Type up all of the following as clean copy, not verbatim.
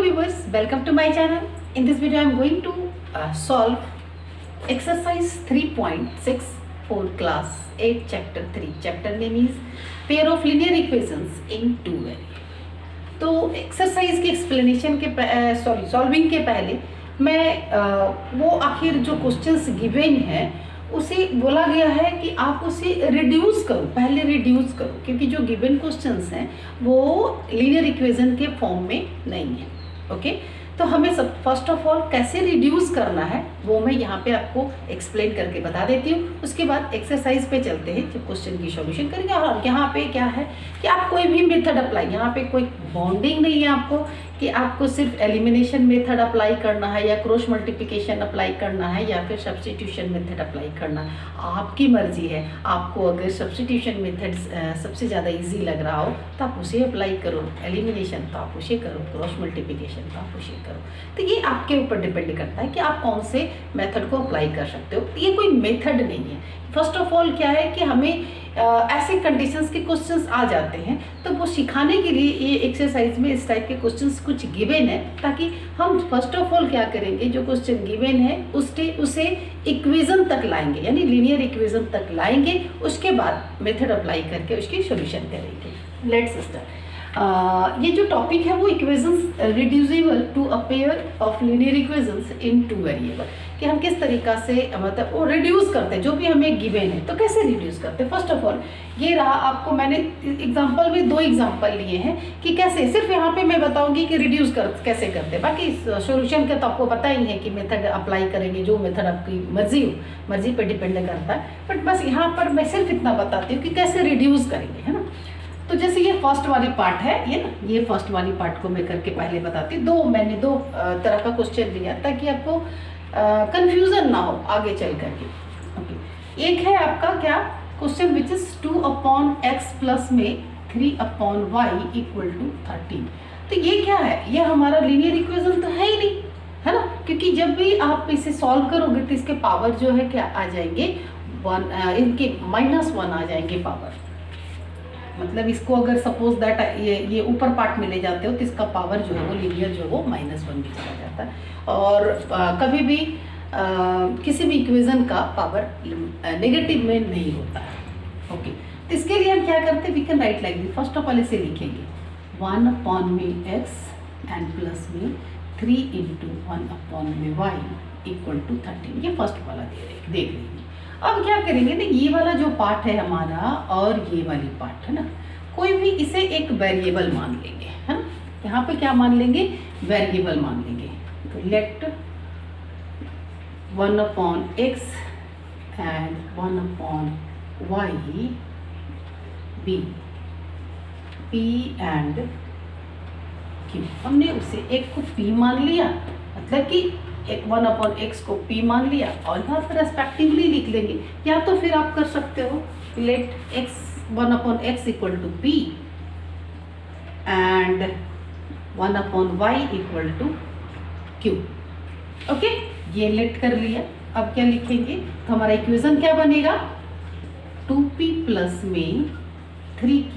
viewers, welcome to my channel. In this video I am going to solve exercise 3.6 for class 8 chapter 3. Chapter name is pair of linear equations in two variables. तो exercise के explanation के solving के पहले मैं वो आखिर जो questions given है उसे बोला गया है कि आप उसे रिड्यूस करो, पहले रिड्यूस करो, क्योंकि जो गिवन क्वेश्चंस हैं वो लीनियर इक्वेशन के फॉर्म में नहीं है। ओके, तो हमें सब फर्स्ट ऑफ ऑल कैसे रिड्यूस करना है वो मैं यहाँ पे आपको एक्सप्लेन करके बता देती हूँ। उसके बाद एक्सरसाइज पे चलते हैं, जब क्वेश्चन की सॉल्यूशन करेंगे। और यहाँ पे क्या है कि आप कोई भी मेथड अप्लाई, यहाँ पे कोई बॉन्डिंग नहीं है आपको कि आपको सिर्फ एलिमिनेशन मेथड अप्लाई करना है या क्रॉस मल्टीप्लिकेशन अप्लाई करना है या फिर सब्स्टिट्यूशन मेथड अप्लाई करना है, आपकी मर्जी है। आपको अगर सब्स्टिट्यूशन मेथड सबसे ज़्यादा इजी लग रहा हो तो आप उसे अप्लाई करो, एलिमिनेशन तो आप उसे करो, क्रॉस मल्टीप्लिकेशन तो आप उसे करो। तो ये आपके ऊपर डिपेंड करता है कि आप कौन से मेथड को अप्लाई कर सकते हो। ये कोई मेथड नहीं है। फर्स्ट ऑफ ऑल क्या है कि हमें ऐसे कंडीशंस के क्वेश्चंस आ जाते हैं, तो वो सिखाने के लिए ये एक्सरसाइज में इस टाइप के क्वेश्चंस कुछ गिवन है, ताकि हम फर्स्ट ऑफ ऑल क्या करेंगे, जो क्वेश्चन गिवन है उसे इक्वेशन तक लाएंगे, यानी लीनियर इक्वेशन तक लाएंगे। उसके बाद मेथड अप्लाई करके उसकी सॉल्यूशन करेंगे। Let's start. ये जो टॉपिक है वो equations reducible to a pair of linear equations in two variable, कि हम किस तरीका से मतलब वो रिड्यूस करते हैं जो भी हमें गिवन है। तो कैसे रिड्यूस करते हैं? फर्स्ट ऑफ ऑल ये रहा, आपको मैंने एग्जांपल में दो एग्जांपल लिए हैं कि कैसे, सिर्फ यहाँ पे मैं बताऊंगी कि रिड्यूस कैसे करते हैं। बाकी सॉल्यूशन का तो आपको पता ही है कि मेथड अप्लाई करेंगे, जो मेथड आपकी मर्जी पे डिपेंड करता है। बट बस यहाँ पर मैं सिर्फ इतना बताती हूँ कि कैसे रिड्यूस करेंगे, है ना। तो जैसे ये फर्स्ट वाली पार्ट है, ये फर्स्ट वाली पार्ट को मैं करके पहले बताती हूँ। मैंने दो तरह का क्वेश्चन लिया ताकि आपको कंफ्यूजन ना हो आगे चल करके। ओके, एक है आपका क्या question which is 2/x plus में 3/y इक्वल टू 13। तो ये क्या है? ये हमारा लीनियर इक्वेशन तो है ही नहीं, है ना, क्योंकि जब भी आप इसे सॉल्व करोगे तो इसके पावर जो है क्या आ जाएंगे, 1, इनके -1 आ जाएंगे पावर। मतलब इसको अगर सपोज दैट ये ऊपर पार्ट में ले जाते हो तो इसका पावर जो है वो लीनियर जो है वो -1 भी चला जाता है। और कभी भी किसी भी इक्वेशन का पावर नेगेटिव में नहीं होता है। ओके, तो इसके लिए हम क्या करते हैं, we can write like this. First of all इसे लिखेंगे 1/x एंड प्लस में 3 × 1/y इक्वल टू 13। ये फर्स्ट वाला देख लेंगे। अब क्या करेंगे ना, ये वाला जो पार्ट है हमारा और ये वाली पार्ट है ना, कोई भी इसे एक वेरिएबल मान लेंगे, है ना। यहाँ पे क्या मान लेंगे? वेरिएबल मान लेंगे। तो let 1/x and 1/y be p and q। हमने उसे एक को p मान लिया, मतलब कि 1/x को p मान लिया और यहाँ पर रेस्पेक्टिवली लिख लेंगे। या तो फिर आप कर सकते हो let 1/x equal to p and 1/y equal to q। Okay, ये लेट कर लिया। अब क्या लिखेंगे, तो हमारा इक्वेशन क्या बनेगा, 2p प्लस में 3q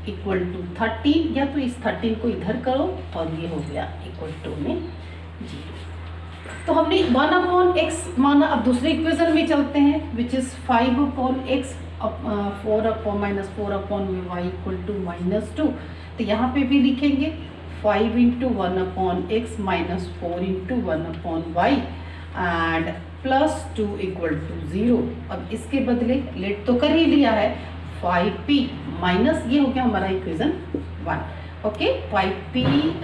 इक्वल टू 13, या तो इस 13 को इधर करो और ये हो गया इक्वल टू में 0। तो हमने 1/x माना। अब दूसरे इक्वेशन में चलते हैं which is 5/x 4/-4/y equal to -2। तो यहाँ पे भी लिखेंगे 5 × 1/x -4 × 1/y and +2 equal to 0। अब इसके बदले लेट तो कर ही लिया है, 5p माइनस ये हो गया हमारा equation 1। Okay, 5p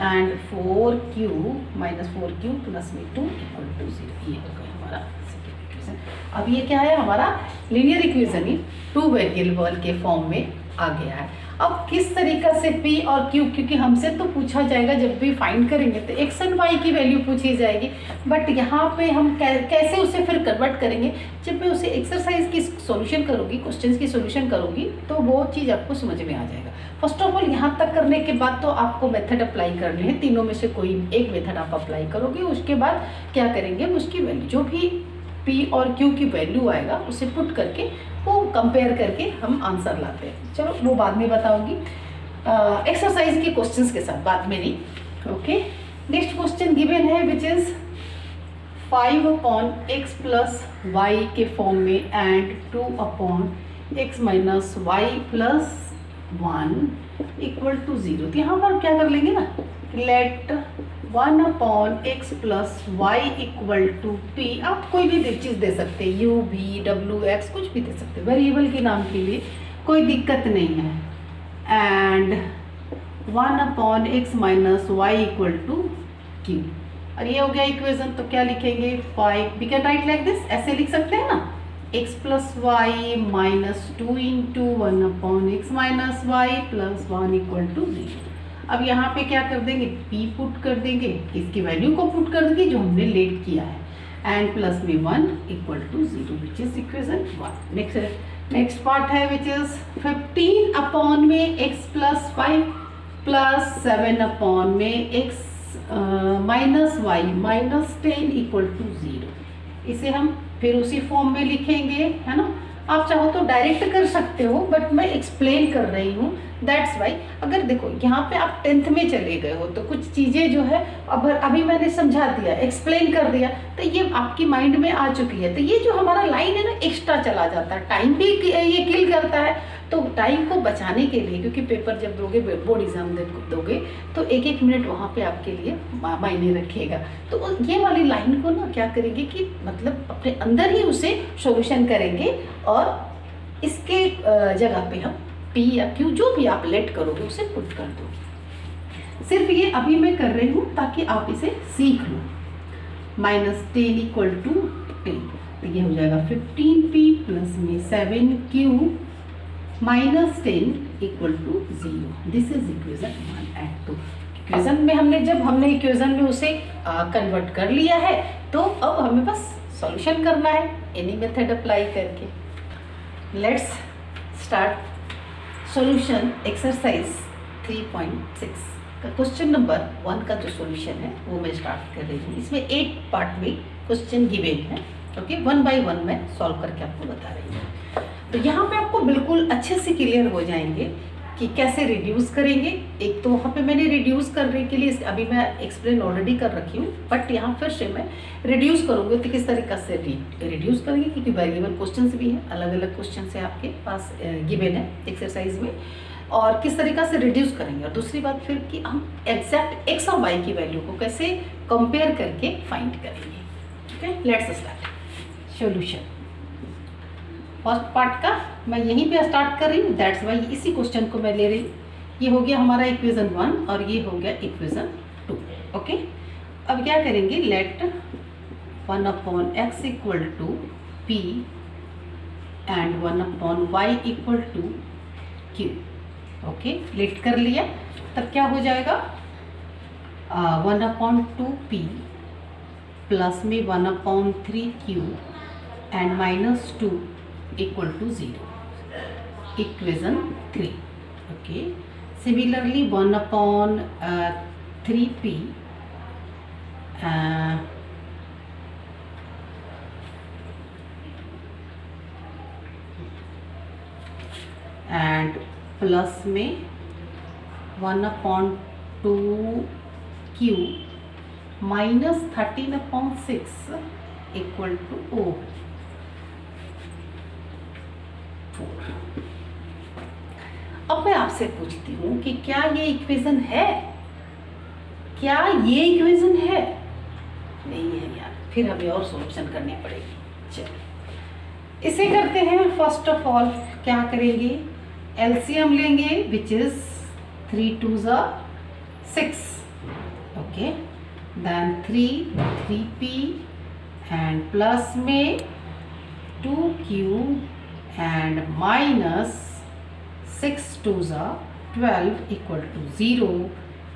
and 4q -4q plus में 2 इक्वल टू 0। ये हो गया हमारा सेकेंड इक्वेशन। अब ये क्या है, हमारा लीनियर इक्वेशन ही टू वेरिएबल के फॉर्म में आ गया है। अब किस तरीका से p और q, क्योंकि हमसे तो पूछा जाएगा जब भी फाइंड करेंगे तो x एंड y की वैल्यू पूछी जाएगी। बट यहाँ पे हम कैसे उसे फिर कन्वर्ट करेंगे, जब मैं उसे एक्सरसाइज की सॉल्यूशन करूँगी, क्वेश्चंस की सॉल्यूशन करूँगी, तो वो चीज़ आपको समझ में आ जाएगा। फर्स्ट ऑफ ऑल यहाँ तक करने के बाद तो आपको मेथड अप्लाई करने हैं, तीनों में से कोई एक मेथड आप अप्लाई करोगे। उसके बाद क्या करेंगे, उसकी वैल्यू जो भी p और q की वैल्यू आएगा उसे पुट करके वो कंपेयर करके हम आंसर लाते हैं। चलो वो बाद में बताऊंगी एक्सरसाइज के क्वेश्चंस के साथ, बाद में नहीं। Okay, next is 5/x plus y के फॉर्म में and 2/x minus y plus 1 equal to 0। तो यहाँ पर क्या कर लेंगे ना, let 1/x plus y equal to p। आप कोई भी चीज़ दे सकते हैं, u v w x कुछ भी दे सकते हैं, वेरिएबल के नाम के लिए कोई दिक्कत नहीं है। And 1/x minus y equal to q, और ये हो गया इक्वेशन। तो क्या लिखेंगे, 5, we can write like this, ऐसे लिख सकते हैं ना, x plus y minus 2 into 1/x minus y plus 1 equal to 0। अब यहाँ पे क्या कर देंगे, p पुट कर देंगे, इसकी वैल्यू को पुट कर देंगे जो हमने लेट किया है, एंड प्लस में 1 equal to 0 which is equation 1। Next part है विच इज 15 में x प्लस 5 प्लस 7 में x minus y minus 10 equal to 0। इसे हम फिर उसी फॉर्म में लिखेंगे, है ना। आप चाहो तो डायरेक्ट कर सकते हो, बट मैं एक्सप्लेन कर रही हूँ, दैट्स वाई। अगर देखो यहाँ पे आप 10th में चले गए हो तो कुछ चीज़ें जो है अब अभी मैंने समझा दिया, एक्सप्लेन कर दिया, तो ये आपकी माइंड में आ चुकी है। तो ये जो हमारा लाइन है ना, एक्स्ट्रा चला जाता है, टाइम भी ये किल करता है। तो टाइम को बचाने के लिए, क्योंकि पेपर जब दोगे, बोर्ड एग्जाम दोगे, तो 1-1 मिनट वहाँ पे आपके लिए मायने रखेगा। तो ये वाली लाइन को ना क्या करेंगे कि मतलब अपने अंदर ही उसे सॉल्यूशन करेंगे, और इसके जगह पे हम p या q जो भी आप लेट करोगे उसे पुट कर दो। सिर्फ ये अभी मैं कर रही हूँ ताकि आप इसे सीख लो। -10 इक्वल टू p, तो ये हो जाएगा 15p प्लस में 7q minus 10 equal to 0। This is equation 1 and 2। Equation में हमने इक्वेशन में उसे कन्वर्ट कर लिया है, तो अब हमें बस सॉल्यूशन करना है एनी मेथड अप्लाई करके। लेट्स स्टार्ट सॉल्यूशन एक्सरसाइज 3.6 का क्वेश्चन नंबर 1 का जो सॉल्यूशन है वो मैं स्टार्ट कर रही हूँ। इसमें 8 पार्ट में क्वेश्चन गिवन है, ओके। 1 बाय 1 मैं सॉल्व करके आपको बता रही हूँ। तो यहाँ पे आपको बिल्कुल अच्छे से क्लियर हो जाएंगे कि कैसे रिड्यूस करेंगे। एक तो वहाँ पे मैंने रिड्यूस करने के लिए अभी मैं एक्सप्लेन ऑलरेडी कर रखी हूँ, बट यहाँ फिर से मैं रिड्यूस करूँगी तो किस तरीक़ा से रिड्यूस करेंगे, क्योंकि वेरिएबल क्वेश्चन भी हैं, अलग अलग क्वेश्चन से आपके पास गिवन है एक्सरसाइज में, और किस तरीक़ा से रिड्यूस करेंगे। और दूसरी बात फिर कि हम एग्जैक्ट एक्स और वाई की वैल्यू को कैसे कंपेयर करके फाइंड करेंगे। Okay, let's start solution. First part का मैं यहीं पे स्टार्ट कर रही हूँ, दैट्स वाई इसी क्वेश्चन को मैं ले रही हूँ। ये हो गया हमारा इक्वेशन 1 और ये हो गया इक्वेशन 2, ओके। अब क्या करेंगे, let 1/x equal to p and 1/y equal to q, okay. Let कर लिया, तब क्या हो जाएगा, 1/2p प्लस में 1/3q and -2 equal to 0, equation 3, okay. Similarly 1/3p and plus में 1/2q minus 13/6 equal to O। अब मैं आपसे पूछती हूँ कि क्या ये इक्वेशन है, क्या ये इक्वेशन है? नहीं है यार, फिर हमें और सॉल्यूशन करनी पड़ेगी। चलिए इसे करते हैं। फर्स्ट ऑफ ऑल क्या करेंगे, एलसीएम लेंगे which is 3 2 6, okay. Then 3p and plus में 2q and minus 6 2 12 equal to 0,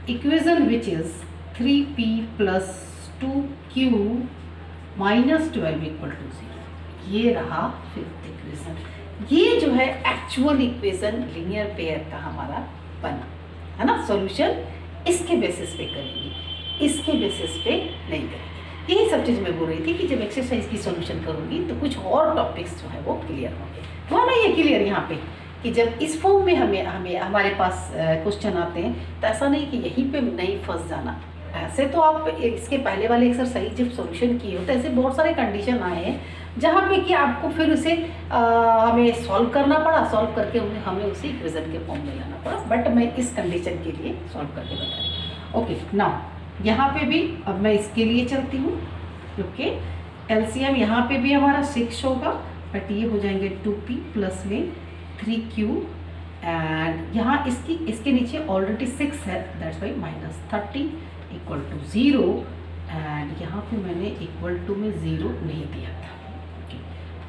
equation which is 3p plus 2q minus 12 equal to 0। ये रहा फिफ्थ इक्वेशन। ये जो है एक्चुअल इक्वेशन लीनियर पेयर का हमारा बना है ना। सॉल्यूशन इसके बेसिस पे करेंगे, इसके बेसिस पे नहीं करेंगे। यही सब चीज़ मैं बोल रही थी कि जब एक्सरसाइज की सॉल्यूशन करूँगी तो कुछ और टॉपिक्स जो है वो क्लियर होंगे। हुआ ना ये क्लियर यहाँ पे कि जब इस फॉर्म में हमें हमारे पास क्वेश्चन आते हैं तो ऐसा नहीं कि यहीं पे नहीं फंस जाना, ऐसे तो आप इसके पहले वाले एक्सरसाइज जब सॉल्यूशन किए हो तो ऐसे बहुत सारे कंडीशन आए हैं जहाँ पे कि आपको फिर उसे हमें सॉल्व करना पड़ा, सॉल्व करके हमें उसे इक्वेशन के फॉर्म में लाना पड़ा, बट मैं इस कंडीशन के लिए सॉल्व करके बता रही हूँ। ओके, नाउ यहाँ पे भी अब मैं इसके लिए चलती हूँ। ओके, एलसीएम यहाँ पे भी हमारा 6 होगा, बट ये हो जाएंगे 2p प्लस में 3q, एंड यहाँ इसके नीचे ऑलरेडी 6 है, that's why -30 equal to 0, and यहाँ पे मैंने इक्वल टू में 0 नहीं दिया था।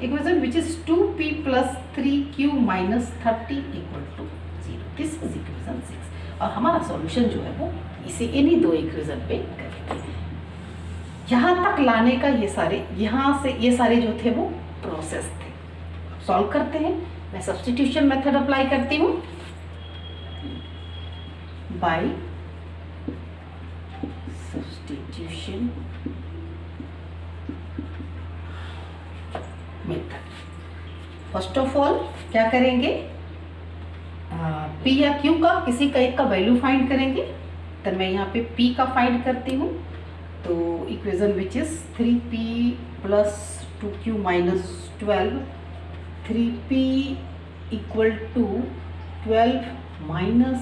Equation which is 2p plus 3q minus 30 equal to 0, this is equation 6। और हमारा सॉल्यूशन जो है वो इसे इन्हीं दो इक्वेशन पे करेंगे। यहाँ तक लाने का ये सारे यहाँ से ये सारे जो थे वो प्रोसेस थे। सॉल्व करते हैं। मैं सब्स्टिट्यूशन मेथड अप्लाई करती हूँ by substitution method. First of all क्या करेंगे, P या Q का किसी का एक का वैल्यू फाइंड करेंगे। तो मैं यहाँ पे P का फाइंड करती हूँ, तो equation which is 3p plus 2q minus 12, 3p equal to 12 minus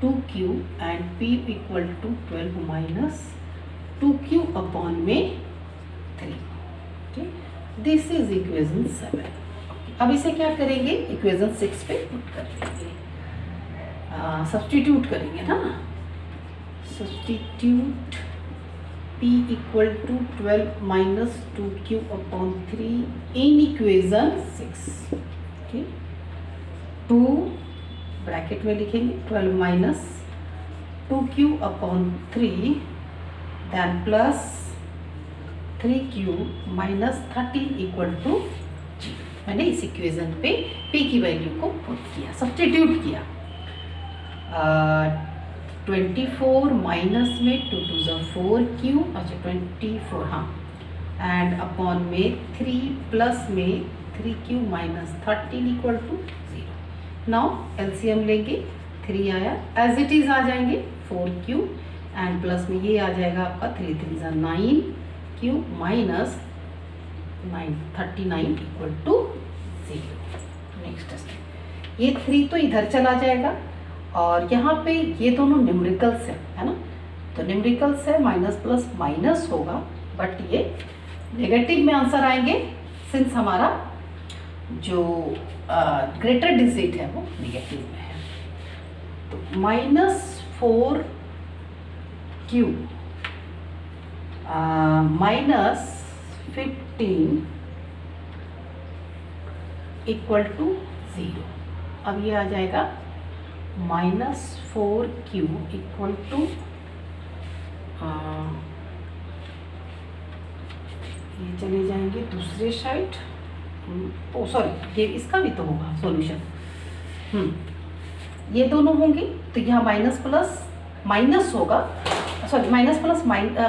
2q and p equal to 12 minus 2q upon में 3। Okay, this is equation 7। अब इसे क्या करेंगे, इक्वेशन 6 पे पुट कर देंगे, सब्स्टिट्यूट करेंगे ना। Substitute p equal to 12 minus 2q upon 3 in equation 6। Okay, 2 bracket में लिखेंगे 12 minus 2q upon 3 then plus 3q minus 30 equal to 0। मैंने इस इक्वेशन पे p की वैल्यू को पुट किया, सब्स्टिट्यूट किया। 24 माइनस में 2 2 ज़ा 4q, अच्छा 24, हाँ, एंड अपॉन में 3 प्लस में 3q minus 13 equal to 0। Now LCM लेंगे, 3 आया, एज इट इज़ आ जाएंगे 4q एंड प्लस में ये आ जाएगा आपका 3 3 ज़ा 9q minus 39 equal to 0। Next step, ये 3 तो इधर चला जाएगा और यहाँ पे ये दोनों न्यूमेरिकल्स है ना, तो न्यूमेरिकल्स है, माइनस प्लस माइनस होगा, बट ये नेगेटिव में आंसर आएंगे सिंस हमारा जो ग्रेटर डिजिट है वो नेगेटिव में है। तो -4q माइनस 15 इक्वल टू 0। अब ये आ जाएगा -4q इक्वल टू ये चले जाएंगे दूसरे साइड, ओ सॉरी, ये इसका भी तो होगा सॉल्यूशन। ये दोनों होंगे तो यहाँ माइनस प्लस माइनस होगा, सॉरी माइनस प्लस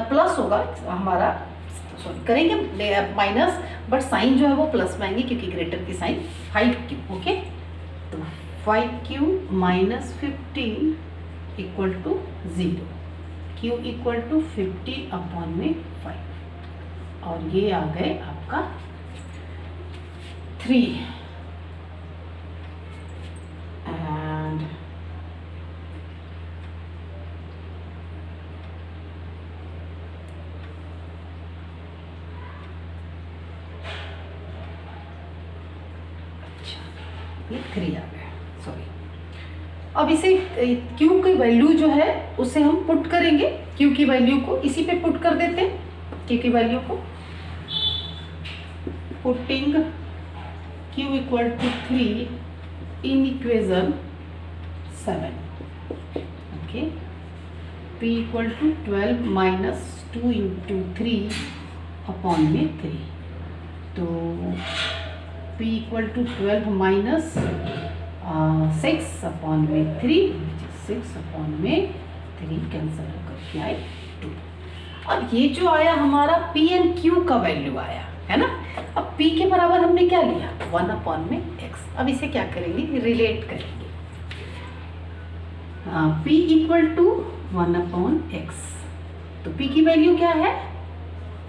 प्लस होगा हमारा, सॉरी करेंगे माइनस, बट साइन जो है वो प्लस में आएंगे क्योंकि ग्रेटर की साइन 5q। ओके, तो 5q minus 15 equal to 0, q equal to 50 upon में 5, और ये आ गए आपका 3 एंड ये 3 आ गया, सॉरी। अब इसे q की वैल्यू जो है उसे हम पुट करेंगे, q की वैल्यू को इसी पे पुट कर देते हैं, q की वैल्यू को putting q equal to 3 in equation 7। Okay, p equal to 12 minus 2 into 3 upon में 3, तो p equal to 12 minus 6 upon में 3, 6 अपॉन में 3 कैंसिल होकर के आए 2। अब ये जो आया हमारा p एंड q का वैल्यू आया है ना। अब p के बराबर हमने क्या लिया, 1 अपॉन में x। अब इसे क्या करेंगे, रिलेट करेंगे, p equal to 1 upon x तो p की वैल्यू क्या है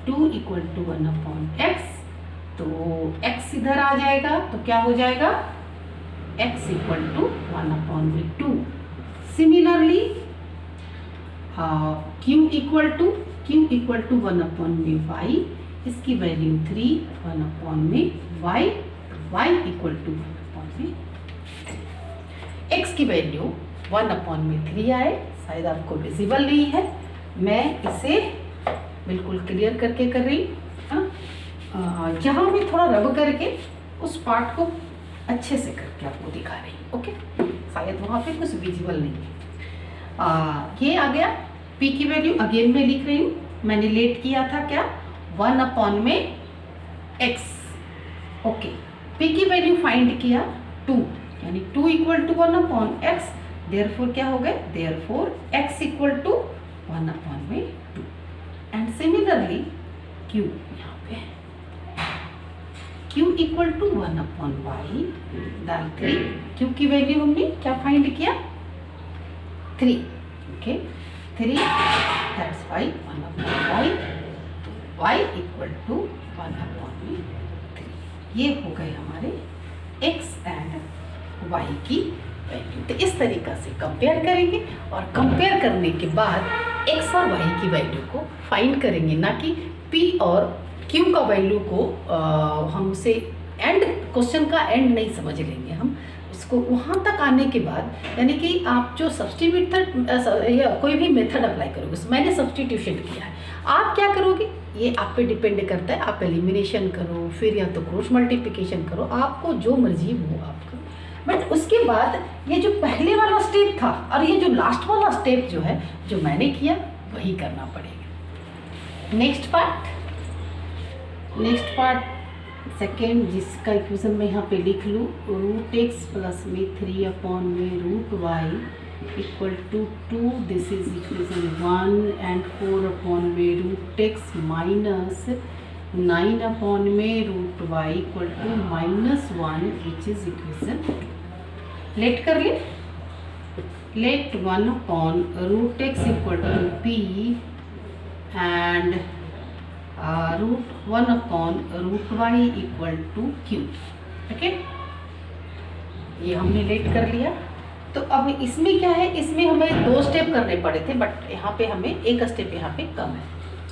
2 इक्वल टू 1 अपॉन एक्स, तो x इधर आ जाएगा तो क्या हो जाएगा x इक्वल टू 1 अपॉन में 2। Similarly q equal to 1 upon में y, इसकी वैल्यू 3 1 अपॉन में y, y equal to 1 upon में 3। x की वैल्यू 1 अपॉन में 3 आए, शायद आपको विजिबल नहीं है, मैं इसे बिल्कुल क्लियर करके कर रही हूँ। यहाँ मैं थोड़ा रब करके उस पार्ट को अच्छे से करके आपको दिखा रही हूँ। ओके, शायद वहाँ पे कुछ विजिबल नहीं है। ये आ गया p की वैल्यू, अगेन मैं लिख रही हूँ, मैंने लेट किया था क्या 1 अपॉन में x। ओके, p की वैल्यू फाइंड किया 2, यानी 2 equal to 1 upon x, therefore क्या हो गए, therefore x equal to 1 upon में 2। एंड सिमिलरली q, यहाँ पे q equal to 1 upon y, डाल 3, q की वैल्यू हमने क्या फाइंड किया 3। Okay, 3 that's why 1 upon y, y equal to 1 upon में 3। ये हो गए हमारे x एंड y की वैल्यू। तो इस तरीक़ा से कंपेयर करेंगे और कंपेयर करने के बाद x और y की वैल्यू को फाइंड करेंगे, ना कि p और q का वैल्यू को हम उसे एंड क्वेश्चन का एंड नहीं समझ लेंगे हम इसको। वहाँ तक आने के बाद यानी कि आप जो सब्स्टिट्यूट या कोई भी मेथड अप्लाई करोगे, मैंने सब्स्टिट्यूशन किया है, आप क्या करोगे ये आप पे डिपेंड करता है। आप एलिमिनेशन करो, फिर या तो क्रॉस मल्टीप्लिकेशन करो, आपको जो मर्जी वो आप करो। बट उसके बाद ये जो पहले वाला स्टेप था और ये जो लास्ट वाला स्टेप जो है, जो मैंने किया वही करना पड़ेगा। नेक्स्ट पार्ट सेकेंड, जिसका इक्वेशन मैं यहाँ पे लिख लूँ, रूट एक्स प्लस में 3 अपॉन में root y equal to 2, this is equation 1, and 4 upon में रूट एक्स माइनस 9 अपॉन में root y equal to -1, which is equation 2। Let कर ले, let 1 upon root x equal to p and root 1 upon root y equal to q। Okay, ये हमने late कर लिया। तो अब इसमें क्या है, इसमें हमें 2 स्टेप करने पड़े थे, बट यहाँ पे हमें एक स्टेप यहाँ पे कम है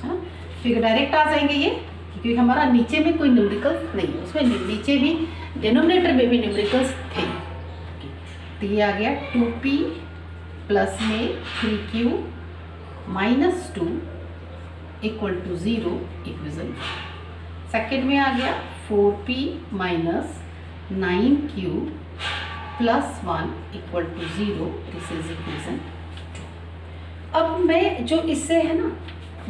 ना, फिर डायरेक्ट आ जाएंगे ये, क्योंकि हमारा नीचे में कोई न्यूमेरिकल्स नहीं है, उसमें नीचे भी डिनोमिनेटर में भी न्यूमेरिकल्स थे। तो ये आ गया 2p प्लस में 3q minus 2 equal to 0, equation. Second में आ गया 4p minus 9q plus 1 equal to 0, this is equation 2। अब मैं जो इससे है ना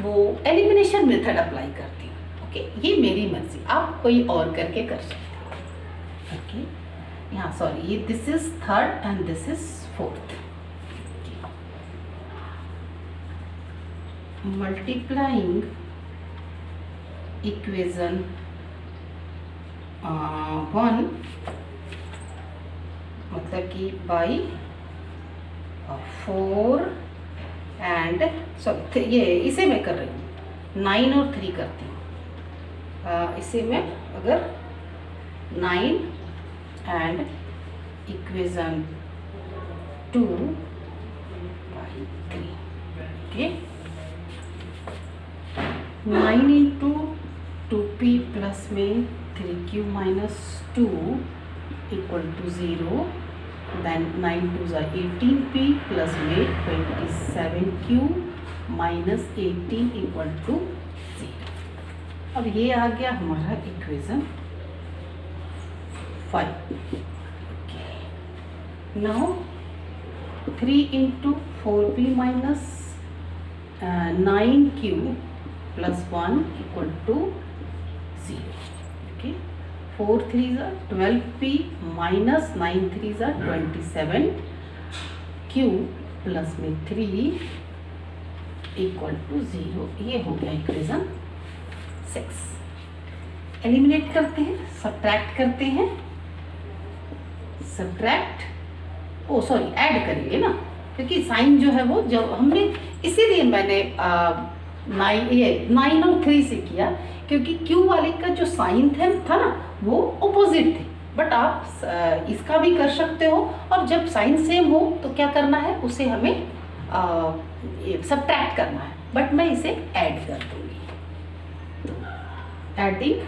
वो एलिमिनेशन मेथड अप्लाई करती हूँ। ओके, ये मेरी मर्जी, आप कोई और करके कर सकते हो। ओके, यहाँ सॉरी, ये this is third and this is fourth. Multiplying equation 1 मतलब कि बाई 4 एंड सॉरी, ये इसे मैं कर रही हूँ 9 और 3 करती हूँ। इसे मैं अगर 9 and equation 2 by 3। Okay, 9 into 2p plus में 3q minus 2 equal to 0, then 9 2 18p plus में 27q माइनस 18 इक्वल टू 0। अब ये आ गया हमारा equation 5। Now 3 into 4p minus 9q plus 1 equal to 0। Okay, 4 3 12p minus 9 3 27q plus में 3 equal to 0। ये हो गया इक्वेशन 6। एलिमिनेट करते हैं, सब्ट्रैक्ट करते हैं, सब्ट्रैक्ट सॉरी ऐड करेंगे ना, क्योंकि साइन जो है वो जो हमने, इसीलिए मैंने 9 और 3 से किया, क्योंकि Q वाले का जो साइन था ना वो ऑपोजिट थे। बट आप इसका भी कर सकते हो, और जब साइन सेम हो तो क्या करना है, उसे हमें सबट्रैक्ट करना है। बट मैं इसे ऐड कर दूंगी, तो एडिंग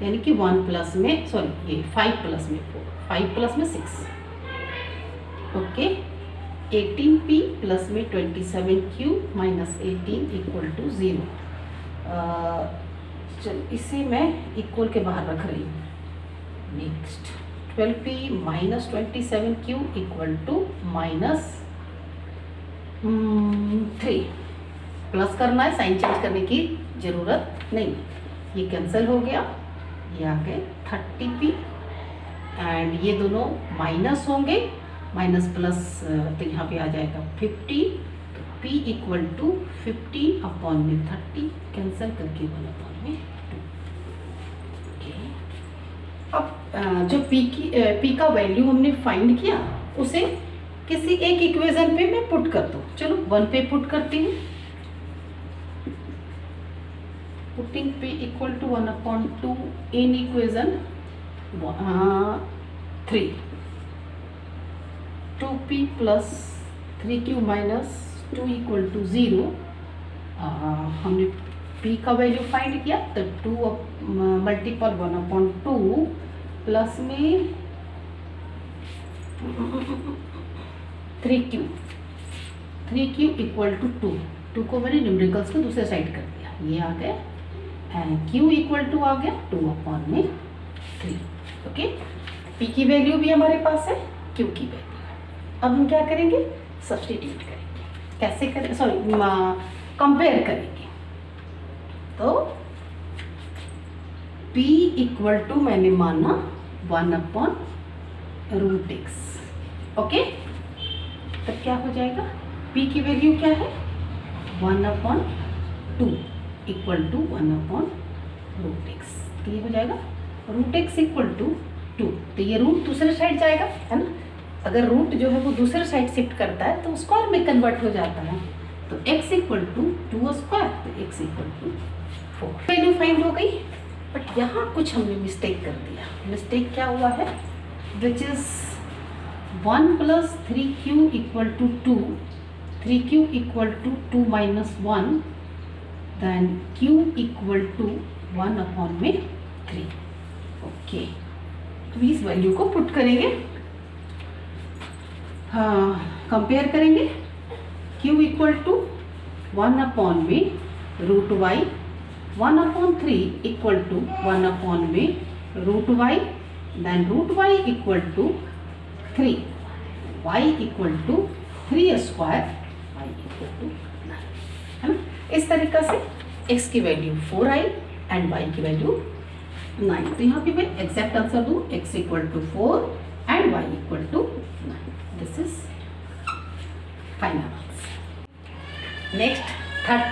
यानी कि 1 प्लस में, सॉरी ये 5 प्लस में 4, 5 प्लस में 6, ओके। 18p प्लस में 27q माइनस 18 इक्वल टू 0। चल इसे मैं इक्वल के बाहर रख रही हूँ। Next 12p minus 27q equal to minus 3। Plus करना है, साइन चेंज करने की ज़रूरत नहीं है। ये कैंसिल हो गया, ये आ गए 30p, एंड ये दोनों माइनस होंगे, माइनस प्लस तो यहाँ पे आ जाएगा 15, तो p इक्वल टू 15 अपॉन में 30, कैंसिल करके 1 अपॉन में 2। अब जो p का वैल्यू हमने फाइंड किया, उसे किसी एक इक्वेशन पे मैं पुट कर दूँ। चलो 1 पे पुट करती हूँ। Putting p equal to 1 upon 2 in equation 3, 2p plus 3q minus 2 equal to 0। हमने p का वैल्यू फाइंड किया, तो 2 मल्टीपल 1 अपॉन 2 प्लस में 3q इक्वल टू 2 को मैंने न्यूमेरिकल्स को दूसरे साइड कर दिया, ये आ गया, एंड q इक्वल टू आ गया 2 अपॉन में 3। ओके, p की वैल्यू भी हमारे पास है, q की वैल्यू। अब हम क्या करेंगे, सब्स्टिट्यूट करेंगे। कैसे करें, सॉरी कंपेयर करेंगे। तो p इक्वल टू मैंने माना 1 अपॉन रूट एक्स। ओके, तब क्या हो जाएगा, p की वैल्यू क्या है 1 upon 2 equal to 1 upon root x. तो ये हो जाएगा रूट एक्स इक्वल टू 2। तो ये रूट दूसरे साइड जाएगा, है ना। अगर रूट जो है वो दूसरे साइड शिफ्ट करता है तो स्क्वायर में कन्वर्ट हो जाता है। तो x इक्वल टू 2 स्क्वायर, तो x equal to 4। Value find हो गई, बट यहाँ कुछ हमने मिस्टेक कर दिया। मिस्टेक क्या हुआ है, which is 1 plus 3q equal to 2, 3q equal to 2 minus 1, then q equal to 1 upon में 3। ओके, अभी इस वैल्यू को पुट करेंगे, हाँ कंपेयर करेंगे। q इक्वल टू 1 अपॉन में root y, 1 upon 3 equal to 1 upon में root y, then root y equal to 3, y equal to 3 square, y equal to 9, है ना। इस तरीक़ा से x की वैल्यू 4 आई एंड y की वैल्यू 9। तो यहाँ पे मैं एग्जैक्ट आंसर दूँ, x equal to 4 and y equal to 9। This is final answer. Next, third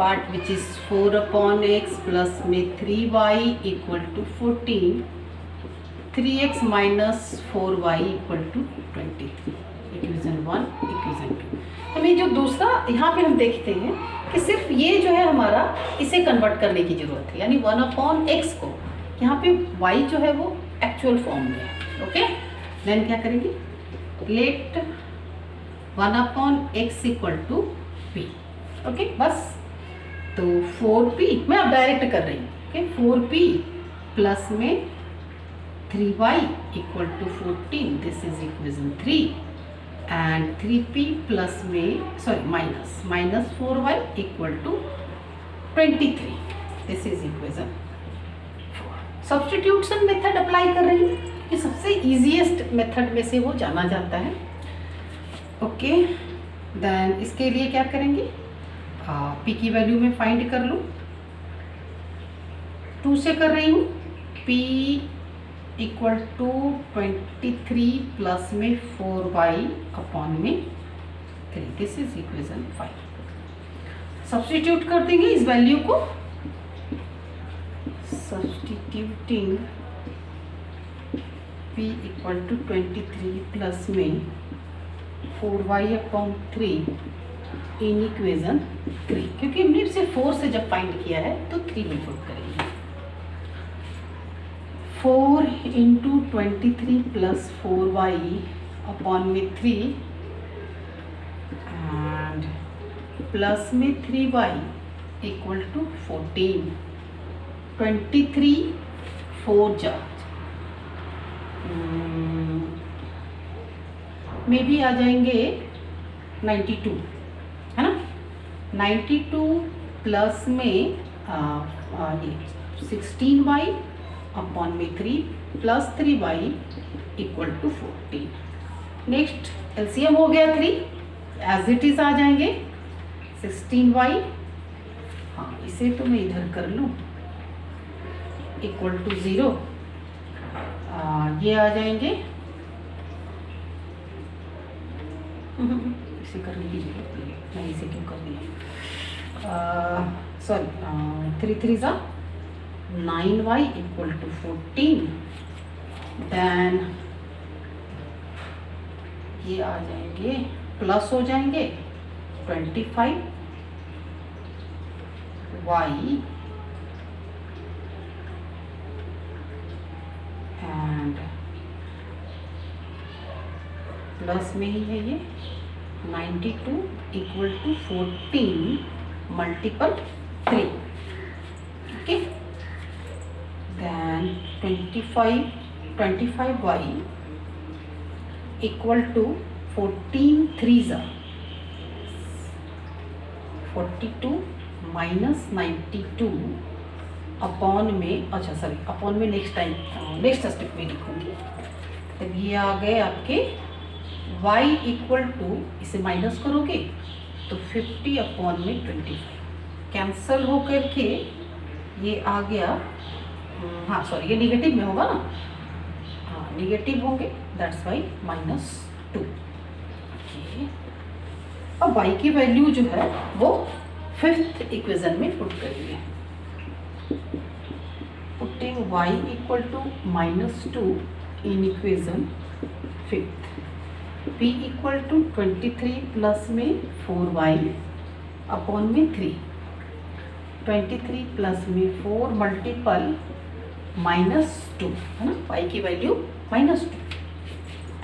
part which is 4 upon x plus में 3y equal to 14, 3x minus 4y equal to 23। Equation 1, equation 2। हमें जो दूसरा यहाँ पे हम देखते हैं कि सिर्फ ये जो है हमारा, इसे कन्वर्ट करने की ज़रूरत है, यानी 1 अपॉन x को यहाँ पे y जो है वो एक्चुअल फॉर्म में है। ओके, देन क्या करेंगे, let 1 upon x equal to p। Okay, बस। तो 4p मैं अब डायरेक्ट कर रही हूँ। ओके, 4p प्लस में 3y equal to 14, this is equation 3, and 3p plus में sorry minus 4y equal to 23, this is equation 4। Substitution method apply कर रही हूँ, ये सबसे इजीएस्ट मेथड में से वो जाना जाता है। ओके, देन इसके लिए क्या करेंगे, p की वैल्यू में फाइंड कर लूँ, 2 से कर रही हूँ। p इक्वल टू 23 प्लस में 4y अपॉन में 3, दिस इज इक्वेशन 5। सब्स्टिट्यूट कर देंगे इस वैल्यू को, substituting p equal to 23 plus में 4y अपॉन 3 इन इक्वेशन 3, क्योंकि हमने सिर्फ 4 से जब फाइंड किया है तो 3 में पुट करेंगे। 4 इंटू 23 प्लस 4y अपॉन में 3 एंड प्लस में 3y इक्वल टू 14। 23 4 जा में भी आ जाएंगे 92, है ना। 92 प्लस में ये 16y अपॉन में 3 plus 3y equal to 14। Next LCM हो गया 3, एज इट इज आ जाएंगे 16y, हाँ इसे तो मैं इधर कर लूँ, इक्वल टू 0, ये आ जाएंगे, इसे करने की जरूरत नहीं है, मैं इसे क्यों कर दिया, सॉरी 3 3 सा 9y इक्वल टू 14, देन ये आ जाएंगे प्लस हो जाएंगे 25y एंड प्लस में ही है ये 92 equal to 14 multiple 3, okay. Then 25y equal to 14 3 ज़ा 42 माइनस 92 अपॉन में, अच्छा सॉरी अपॉन में नेक्स्ट टाइम नेक्स्ट स्टेप में लिखूंगी। तब ये आ गए आपके y इक्वल टू, इसे माइनस करोगे तो 50 अपॉन में 25 कैंसल हो करके ये आ गया, हाँ सॉरी ये निगेटिव में होगा ना, हाँ निगेटिव होंगे, दैट्स वाई -2। अब y की वैल्यू जो है वो 5th इक्वेशन में पुट करेंगे। Putting y equal to -2 in equation 5th, p equal to 23 plus में 4y अपॉन में 3, 23 प्लस में 4 मल्टीपल -2, है ना, y की वैल्यू -2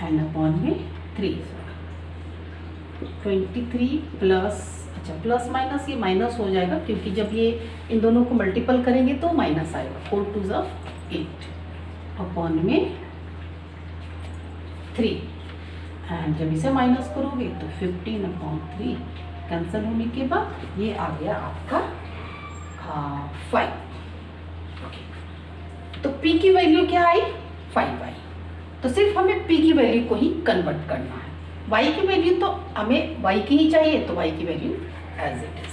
एंड अपॉन में 3, 23 प्लस, अच्छा प्लस माइनस ये माइनस हो जाएगा क्योंकि जब ये इन दोनों को मल्टीपल करेंगे तो माइनस आएगा, 4 2 ज़ा 8 अपॉन में 3 एंड जब इसे माइनस करोगे तो 15 अपॉन 3 कैंसिल होने के बाद ये आ गया आपका 5, ओके। तो p की वैल्यू क्या आई 5 आई, तो सिर्फ हमें p की वैल्यू को ही कन्वर्ट करना है। y की वैल्यू तो हमें y की ही चाहिए, तो y की value as it is,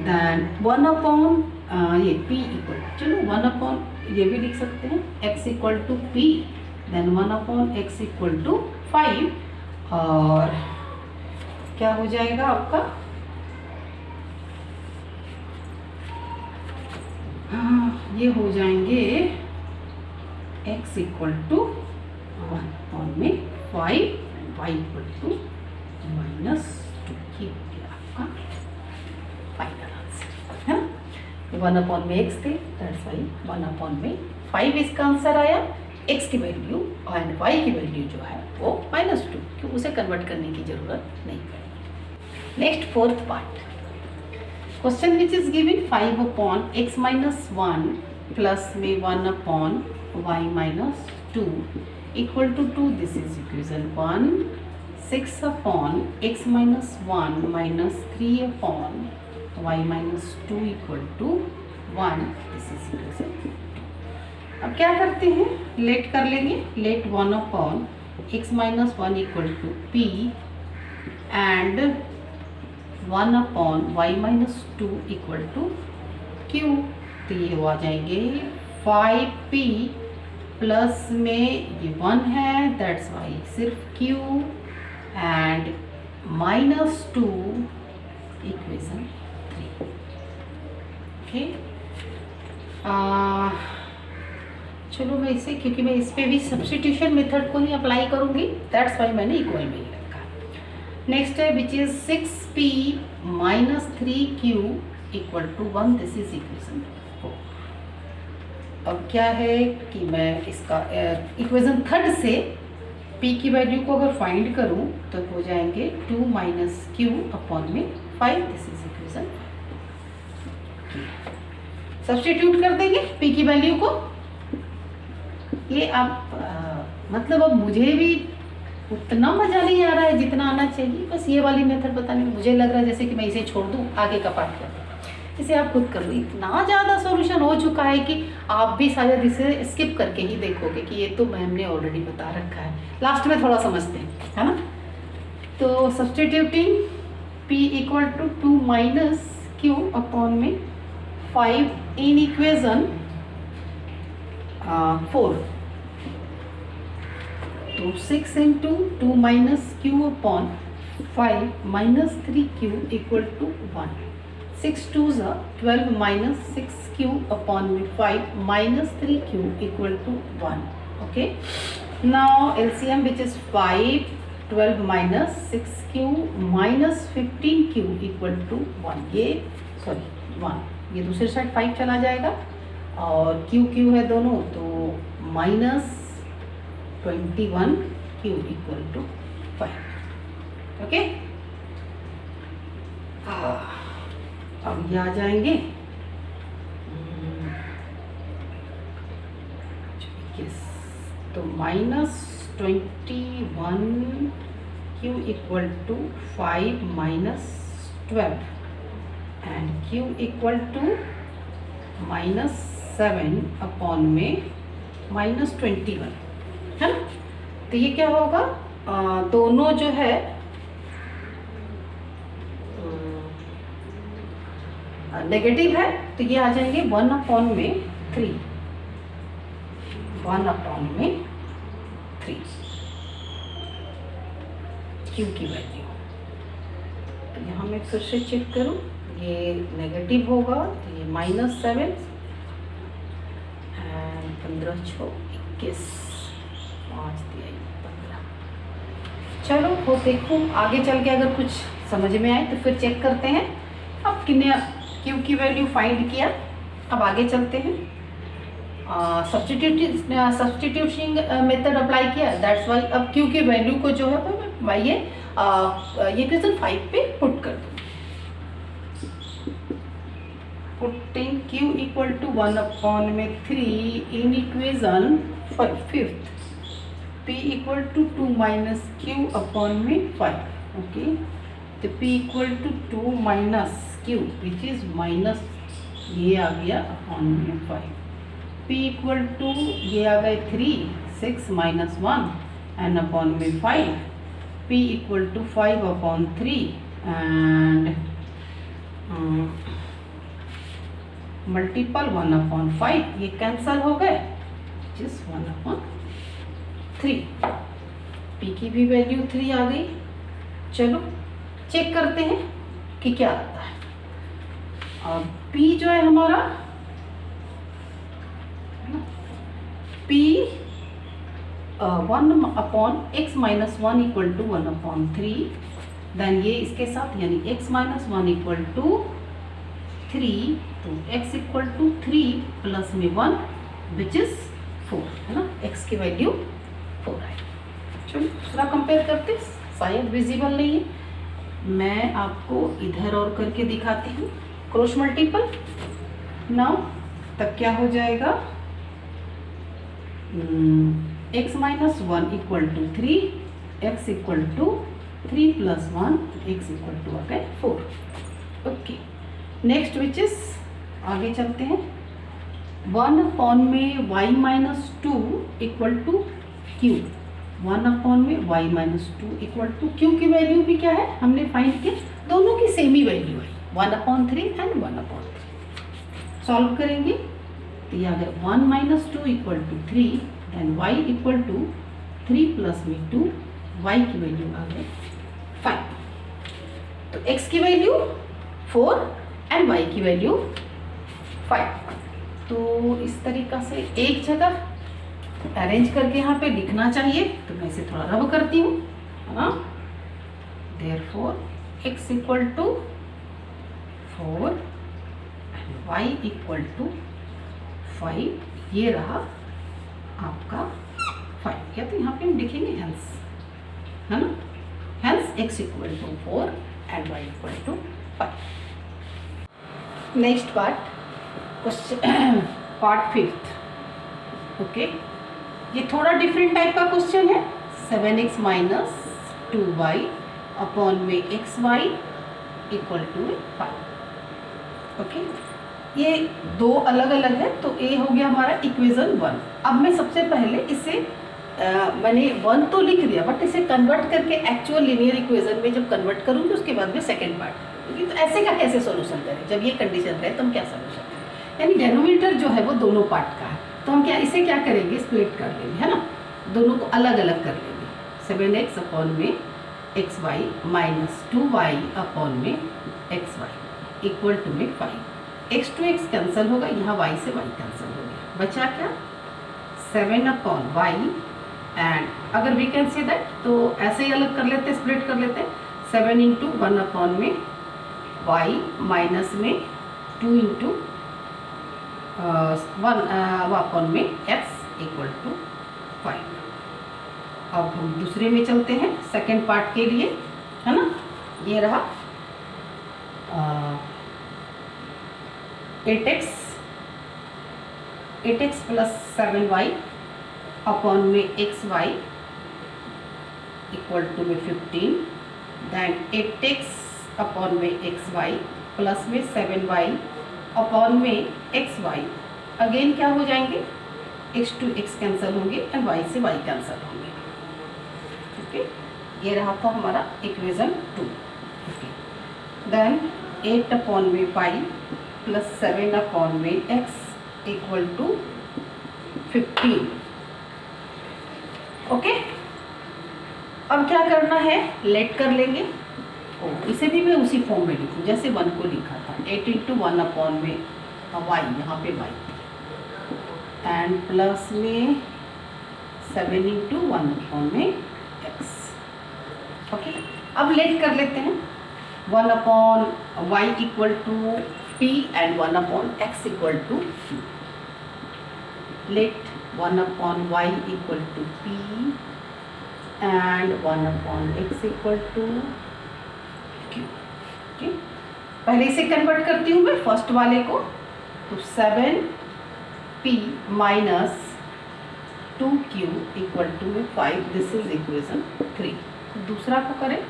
then 1 upon ये p इक्वल, चलो 1 अपॉन ये भी लिख सकते हैं, x equal to p, then 1 upon x equal to 5, और क्या हो जाएगा आपका, ये हो जाएंगे x इक्वल टू 1 अपॉन में 5, y इक्वल टू -2, ये हो गया आपका फाइनल आंसर, है ना। 1 अपॉन में x थे, दैट्स वाई 1 अपॉन में 5 इसका आंसर आया। x की वैल्यू एंड y की वैल्यू जो है वो -2, क्योंकि उसे कन्वर्ट करने की जरूरत नहीं पड़ेगी। Next 4th part, question which is given 5 upon x minus 1 plus में 1 upon y minus 2 equal to 2, this is equation 1। 6 upon x minus 1 minus 3 upon y minus 2 equal to 1, this is equation. अब क्या करते हैं, let कर लेंगे, let 1 upon x minus 1 equal to p and 1 upon y minus 2 equal to q, तो ये आ जाएंगे 5p प्लस में ये 1 है, दैट्स वाई सिर्फ q एंड -2 इक्वेशन 3, ओके। चलो मैं इसे, क्योंकि मैं इस पे भी सब्स्टिट्यूशन मेथड को ही अप्लाई करूँगी, दैट्स वाई मैंने इक्वल में ही रखा। नेक्स्ट है which is 6p minus 3q equal to 1. This is equation 4. अब क्या है कि मैं इसका इक्वेशन थर्ड से p की वैल्यू को अगर फाइंड करूं तो हो जाएंगे 2 माइनस क्यू अपॉन में 5. This is equation. सब्स्टिट्यूट कर देंगे p की वैल्यू को. ये आप मतलब अब मुझे भी उतना मज़ा नहीं आ रहा है जितना आना चाहिए. बस ये वाली मेथड पता नहीं, मुझे लग रहा है जैसे कि मैं इसे छोड़ दूँ, आगे का पार्ट कर दूँ. इसे आप खुद कर लो. इतना ज़्यादा सॉल्यूशन हो चुका है कि आप भी शायद इसे स्किप करके ही देखोगे कि ये तो मैम ने ऑलरेडी बता रखा है. लास्ट में थोड़ा समझते हैं, है ना. तो substituting p equal to 2 minus q upon में 5 इन इक्वेशन 4. तो 6 into 2 minus q upon 5 minus 3q equal to 1. 6 2 12 minus 6q upon में 5 minus 3q equal to 1. Okay. Now LCM which is 5 12 minus 6q minus 15q equal to 1. ये sorry 1, ये दूसरी side 5 चला जाएगा और q है दोनों, तो minus 21q equal to 5. Okay. अब ये आ जाएंगे तो minus 21q equal to 5 minus 12 and q equal to minus 7 upon में माइनस 21, है ना. तो ये क्या होगा, दोनों जो है नेगेटिव है, तो ये आ जाएंगे 1 अपॉन में 3. 1 अपॉन में 3 क्यू की वैल्यू. तो यहाँ मैं फिर से चेक करूँ, ये नेगेटिव होगा तो ये माइनस 7 एंड 15 6 21 5 दिया 15. चलो वो देखो आगे चल के अगर कुछ समझ में आए तो फिर चेक करते हैं. अब किन्ने क्यू की वैल्यू फाइंड किया, अब आगे चलते हैं. सब्स्टिट्यूटिंग मेथड अप्लाई किया, दैट्स वाई अब क्यू की वैल्यू को जो है ये क्वेश्चन 5 पे पुट कर दो. Putting q equal to 1 upon में 3 in equation 5th. p equal to 2 minus q upon में 5. ओके. तो p equal to 2 minus q which is minus ये आ गया अपॉन में 5. p इक्वल टू ये आ गए 3 6 माइनस 1 एंड अपॉन में 5. p equal to 5 upon 3 and multiple 1 upon 5, ये कैंसल हो गए जिस 1 अपॉन 3. p की भी वैल्यू 3 आ गई. चलो चेक करते हैं कि क्या आता है. अब p जो है हमारा p 1 upon x minus 1 equal to 1 upon 3. Then ये इसके साथ यानी x माइनस 1 इक्वल टू 3, तो x इक्वल टू 3 प्लस में 1 विच इज 4, है ना. x की वैल्यू 4 है. चलो दूसरा कंपेयर करते, शायद विजिबल नहीं है, मैं आपको इधर और करके दिखाती हूँ. क्रॉस मल्टीपल नाउ तब क्या हो जाएगा, x minus 1 equal to 3, x equal to 3 plus 1, x equal to आ गए 4. ओके. नेक्स्ट विच इज आगे चलते हैं. 1 अपॉन में y minus 2 equal to q. 1 upon में y minus 2 equal to q की वैल्यू भी क्या है हमने फाइंड किया, दोनों की सेम ही वैल्यू है 1 अपॉन 3 एंड 1 अपॉन 3. सॉल्व करेंगे तो ये आ गया 1 minus 2 equal to 3 and y equal to 3 plus में 2, y की वैल्यू आ गई 5. तो x की वैल्यू 4 एंड y की वैल्यू 5. तो इस तरीका से एक जगह अरेंज करके यहाँ पे लिखना चाहिए, तो मैं इसे थोड़ा रब करती हूँ, है ना. Therefore x equal to 4 and y equal to 5। ये रहा आपका 5, या तो यहाँ पे हम लिखेंगे हेंस, है ना, hence x equal to 4 and y equal to 5। Next part, question part 5। Okay, ये थोड़ा डिफरेंट टाइप का क्वेश्चन है। 7x माइनस 2y अपॉन में xy इक्वल टू 5। ओके, ये दो अलग अलग है, तो ये हो गया हमारा इक्वेशन 1। अब मैं सबसे पहले इसे मैंने 1 तो लिख दिया, बट इसे कन्वर्ट करके एक्चुअल लीनियर इक्वेशन में जब कन्वर्ट करूँगी उसके बाद में सेकेंड पार्ट करूँगी। तो ऐसे का कैसे सोल्यूशन करें, जब ये कंडीशन रहे तो हम क्या सोल्यूशन करें। यानी डेनोमिनेटर जो है वो दोनों पार्ट का है, तो हम क्या इसे क्या करेंगे, स्प्लिट कर लेंगे, है ना, दोनों को अलग अलग कर लेंगे। 7x अपॉन में xy माइनस 2y अपॉन में xy इक्वल टू में 5। x टू x कैंसिल होगा, यहाँ y से y कैंसिल हो गया, बचा क्या 7 अपॉन y। एंड अगर वी कैन सी दैट तो ऐसे ही अलग कर लेते, स्प्लिट कर लेते। 7 इंटू 1 अपॉन में y माइनस में 2 इंटू 1 अपॉन में x इक्वल टू 5। अब हम दूसरे में चलते हैं, सेकेंड पार्ट के लिए, है ना। ये रहा 8x प्लस 7y अपॉन में xy इक्वल टू में 15। दैन 8x अपॉन में xy प्लस में 7y अपॉन में xy, अगेन क्या हो जाएंगे, x टू x कैंसिल होंगे एंड y से y कैंसिल होंगे। ओके, ये रहा था हमारा इक्वेशन 2। ओके, देन 8 अपॉन में y प्लस 7 अपॉन में x इक्वल टू 15। ओके, अब क्या करना है, लेट कर लेंगे। इसे भी मैं उसी फॉर्म में लिखूँ जैसे 1 को लिखा था। 8 इंटू 1 अपॉन में y, यहाँ पे y, एंड प्लस में 7 इंटू 1 अपॉन में x। ओके, अब लेट कर लेते हैं। 1 upon y equal to p and 1 upon x equal to q। Let 1 upon y equal to p and 1 upon x equal to q। okay? पहले इसे convert करती हूँ मैं फर्स्ट वाले को, तो 7p minus 2q equal to में 5। This is equation 3। दूसरा को करें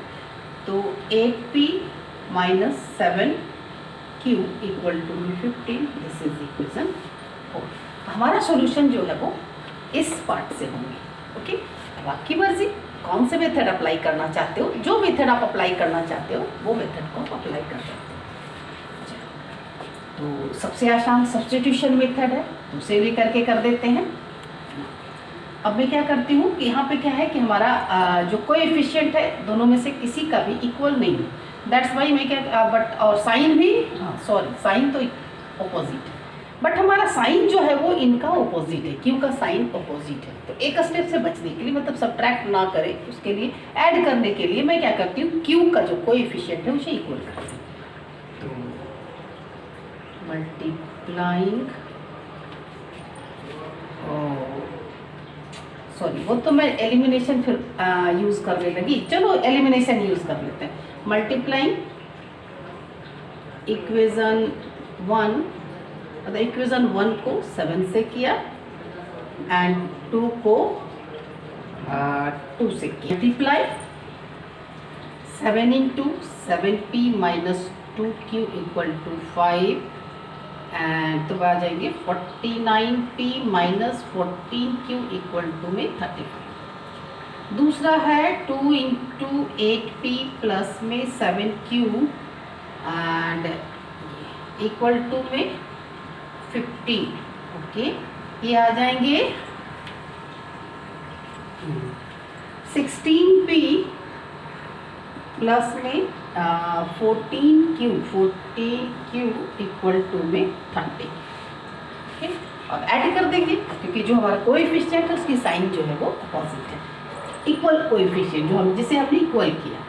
तो 8p minus 7q equal to में 15। This is equation 4। हमारा सॉल्यूशन जो है वो इस पार्ट से होंगे। ओके, अब आपकी मर्जी कौन से मेथड अप्लाई करना चाहते हो, जो मेथड आप अप्लाई करना चाहते हो वो मेथड को अप्लाई कर सकते हो। तो सबसे आसान सब्स्टिट्यूशन मेथड है, तो उसे भी करके कर देते हैं। अब मैं क्या करती हूँ कि यहाँ पे क्या है कि हमारा जो कोएफिशिएंट है दोनों में से किसी का भी इक्वल नहीं है। दैट्स वाई मैं क्या बट और साइन भी, सॉरी साइन तो ऑपोजिट है, बट हमारा साइन जो है वो इनका ऑपोजिट है, क्यू का साइन ऑपोजिट है। तो एक स्टेप से बचने के लिए, मतलब सब्ट्रैक्ट ना करें उसके लिए, ऐड करने के लिए मैं क्या करती हूँ, क्यू का जो कोएफिशिएंट है उसे इक्वल करती हूँ। तो मल्टीप्लाइंग, सॉरी वो तो मैं एलिमिनेशन फिर यूज़ करने लगी, चलो एलिमिनेशन यूज़ कर लेते हैं। मल्टीप्लाइंग इक्वेशन 1, मतलब इक्वेशन 1 को 7 से किया एंड 2 को 2 से किया। Multiply 7 into 7p minus 2q equal to 5 and तो आ जाएंगे 49p minus 14q equal to में 35। दूसरा है 2 इंटू 8p प्लस में 7q एंड इक्वल टू में 15। ओके, ये आ जाएंगे 16p प्लस में 14q इक्वल टू में 30। ओके, अब ऐड कर देंगे क्योंकि जो हमारा कोएफिशिएंट है उसकी साइन जो है वो अपोजिट है। इक्वल कोएफिशिएंट जो हम जिसे हमने इक्वल किया,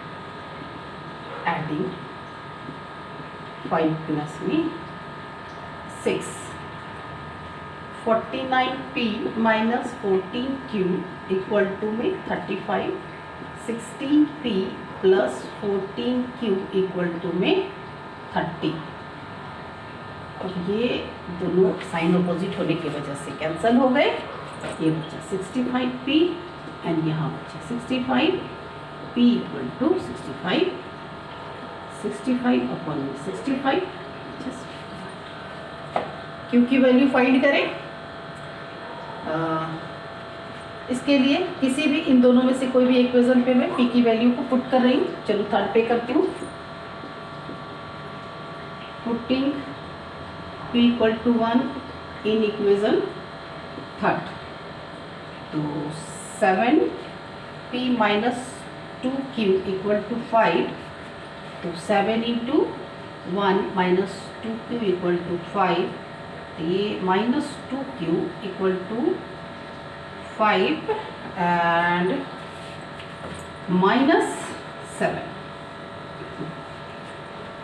एडिंग 5 प्लस में 6, 49p minus 14q equal to में 35, 16p plus 14q equal to में 30। और ये दोनों साइन अपोजिट होने की वजह से कैंसिल हो गए। ये बचा 65p एंड यहाँ बचा 65p इक्वल टू 65 अपॉन में 65। क्यू की वैल्यू फाइंड करें। इसके लिए किसी भी इन दोनों में से कोई भी इक्वेशन पे मैं पी की वैल्यू को पुट कर रही हूँ। चलो थर्ड पे करती हूँ। Putting p equal to 1 in equation third, तो 7p minus 2q equal to 5, तो 7 into 1 minus 2q equal to 5, ये minus 2q equal to 5 and minus 7।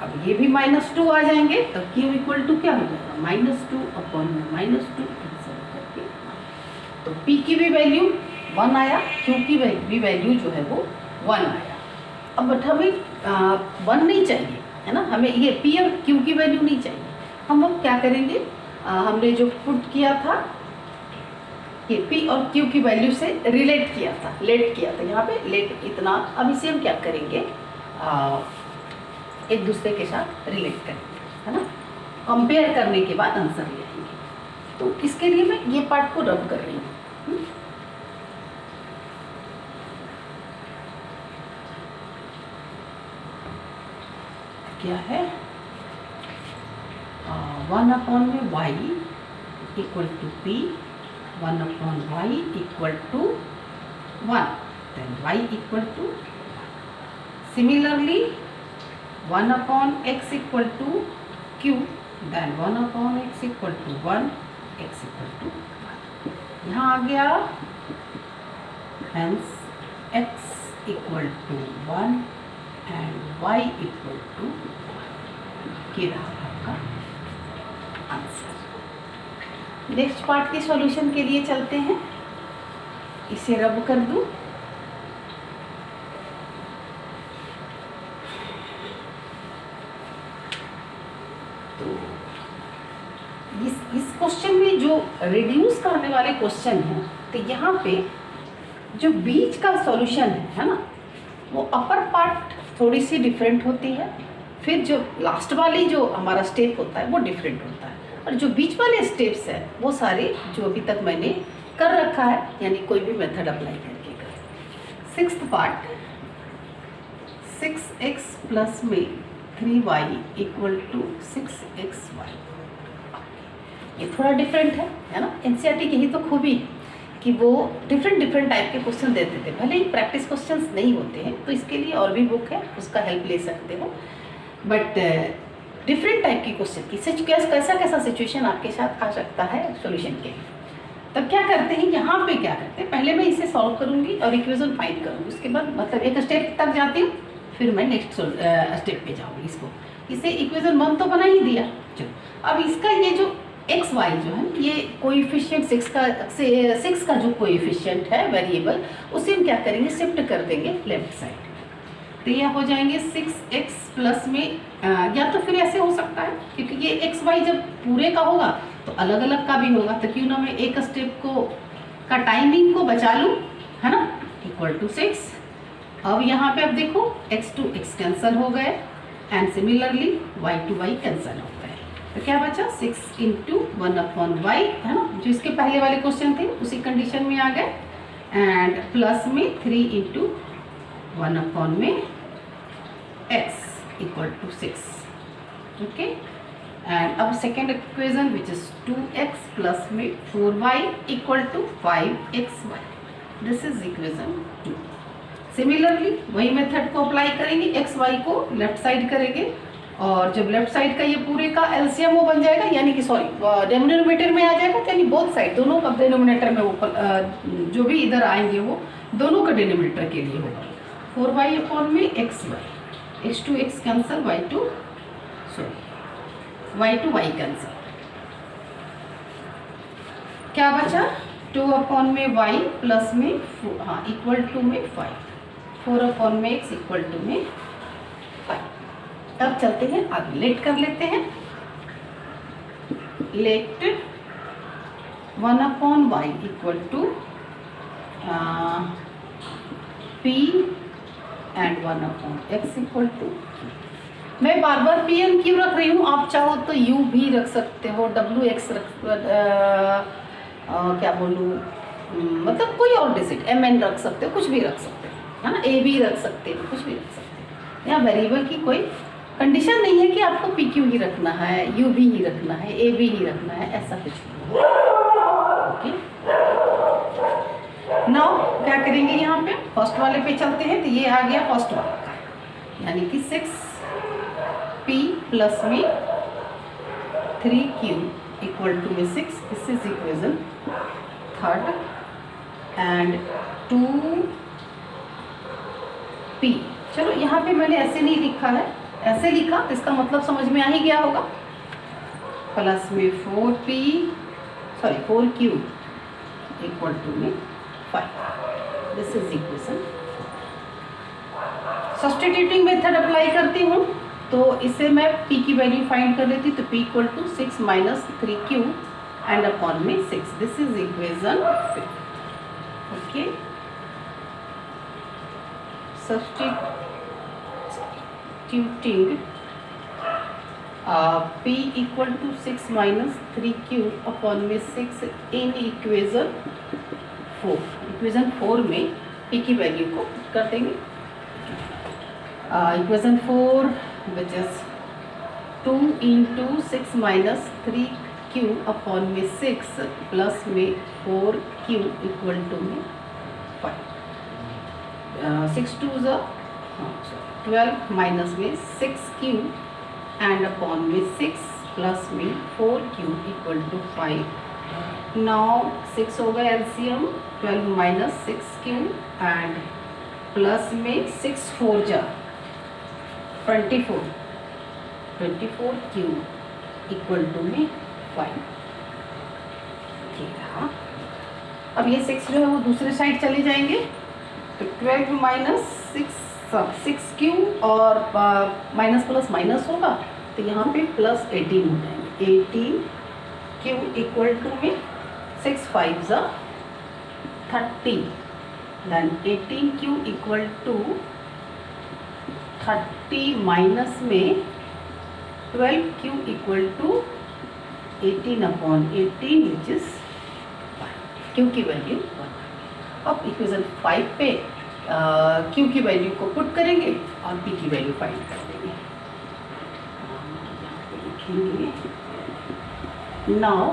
अब ये भी -2 आ जाएंगे, तो q इक्वल टू क्या हो जाएगा -2 अपॉन में -2 कैंसिल करके, तो p की भी वैल्यू 1 आया, q की भी वैल्यू जो है वो 1 आया। अब बट हमें 1 नहीं चाहिए है ना, हमें ये p और q की वैल्यू नहीं चाहिए। हम अब क्या करेंगे, हमने जो पुट किया था ये p और q की वैल्यू से रिलेट किया था, लेट किया था, यहाँ पे लेट इतना। अब इसे हम क्या करेंगे, एक दूसरे के साथ रिलेट करेंगे है ना, कंपेयर करने के बाद आंसर ले आएंगे। तो इसके लिए मैं ये पार्ट को रब कर रही हूँ। क्या है, 1 अपॉन में y equal to p, 1 upon y equal to 1, then y equal to, similarly 1 upon x equal to q, then 1 upon x equal to 1, x equal to 1। यहाँ आ गया, hence x equal to 1 and y equal to 1। ये रहा आपका answer. Next part के solution के लिए चलते हैं। इसे रब कर दूँ। इस क्वेश्चन में जो रिड्यूस करने वाले क्वेश्चन हैं, तो यहाँ पे जो बीच का सॉल्यूशन है ना, वो अपर पार्ट थोड़ी सी डिफरेंट होती है, फिर जो लास्ट वाली जो हमारा स्टेप होता है वो डिफरेंट होता है, और जो बीच वाले स्टेप्स हैं वो सारे जो अभी तक मैंने कर रखा है, यानी कोई भी मेथड अप्लाई करके कर। सिक्स्थ पार्ट, 6x प्लस में 3y इक्वल टू 6xy। ये थोड़ा डिफरेंट है ना। एनसीईआरटी की यही तो खूबी है कि वो डिफरेंट टाइप के क्वेश्चन देते थे, भले ही प्रैक्टिस क्वेश्चंस नहीं होते हैं, तो इसके लिए और भी बुक है, उसका हेल्प ले सकते हो। बट डिफरेंट टाइप की क्वेश्चन की कैसा सिचुएशन आपके साथ आ सकता है सॉल्यूशन के लिए, तब क्या करते हैं, यहाँ पे क्या करते हैं, पहले मैं इसे सॉल्व करूँगी और इक्वेशन फाइंड करूँगी, उसके बाद मतलब एक स्टेप तक जाती हूँ, फिर मैं नेक्स्ट स्टेप पे जाऊँगी। इसे इक्वेशन 1 तो बना ही दिया। चलो अब इसका ये जो एक्स वाई जो है, ये कोएफिशिएंट 6 का जो कोएफिशिएंट है वेरिएबल, उसे हम क्या करेंगे, शिफ्ट कर देंगे लेफ्ट साइड, तो ये हो जाएंगे 6x प्लस में, या तो फिर ऐसे हो सकता है, क्योंकि ये एक्स वाई जब पूरे का होगा तो अलग अलग का भी होगा, तो क्यों ना मैं एक स्टेप को का टाइमिंग को बचा लूँ, है ना, इक्वल टू 6। अब यहाँ पे अब देखो x to x कैंसिल हो गए and similarly y to y cancel हो गए, तो क्या बचा 6 इंटू 1 अपॉन वाई, है ना, जो इसके पहले वाले क्वेश्चन थे उसी कंडीशन में आ गए, एंड प्लस में 3 इंटू 1 अपॉन में x equal to 6। Okay, and अब second equation which is 2x plus में 4y equal to 5xy, this is equation 2। Similarly वही मेथड को अप्लाई करेंगे, एक्स वाई को लेफ्ट साइड करेंगे, और जब लेफ्ट साइड का ये पूरे का एलसीएम वो बन जाएगा, यानी कि सॉरी डिनोमिनेटर में आ जाएगा, यानी बोथ साइड दोनों का डिनोमिनेटर में वो जो भी इधर आएंगे वो दोनों का डिनोमिनेटर के लिए होगा 4y अपॉन में xy, x to x cancel, y to y cancel, क्या बचा 2/y प्लस में हाँ इक्वल टू में 5, 4/x इक्वल टू में 5। अब चलते हैं आगे, लेट कर लेते हैं। Let 1/y equal to p and 1/x equal to, मैं बार बार p एंड q रख रही हूँ, आप चाहो तो u भी रख सकते हो, wx क्या बोलूँ, मतलब कोई और डिजिट mn रख सकते हो, कुछ भी रख सकते हो, है ना, a भी रख सकते हो, कुछ भी रख सकते हो। यहाँ वेरिएबल की कोई कंडीशन नहीं है कि आपको pq ही रखना है, u भी ही रखना है, a भी ही रखना है, ऐसा कुछ नहीं। ओके, नाउ क्या करेंगे, यहाँ पे फर्स्ट वाले पे चलते हैं। तो ये आ गया फर्स्ट वाला का, यानी कि 6p प्लस में 3q इक्वल टू में 6, this is equation third, and 2p। चलो यहाँ पे मैंने ऐसे नहीं लिखा है, ऐसे लिखा तो इसका मतलब समझ में आ ही गया होगा, प्लस में 4q इक्वल टू में 5, this is equation. Substituting method apply करती हूँ, तो इसे मैं p की वैल्यू फाइंड कर लेती, तो p equal to 6 minus 3q and upon में 6, this is equation 5। Okay, substituting p equal to 6 minus 3q upon में 6 इन इक्वेशन 4, इक्वेशन 4 में p की वैल्यू को कर देंगे। Equation 4 which is 2 into 6 minus 3q upon में 6 प्लस में 4q equal to में 5, 6 2 12 माइनस में 6q एंड अपॉन में 6 प्लस में 4q इक्वल टू 5। नाउ 6 हो गया LCM, 12 minus 6q and plus में 6 4 जा 24, 24q इक्वल टू में 5। अब ये 6 जो है वो दूसरे साइड चले जाएंगे, तो 12 माइनस 6q और माइनस प्लस माइनस होगा, तो यहाँ पे प्लस 18 हो जाएंगे, 18q इक्वल टू में 6 5 जा 30, then 18q equal to 30 minus में 12q equal to 18 upon 18 which is 1, q की वैल्यू 1। अब इक्वेशन 5 पे q की वैल्यू को पुट करेंगे और p की वैल्यू फाइंड कर देंगे। यहाँ पे लिखेंगे, now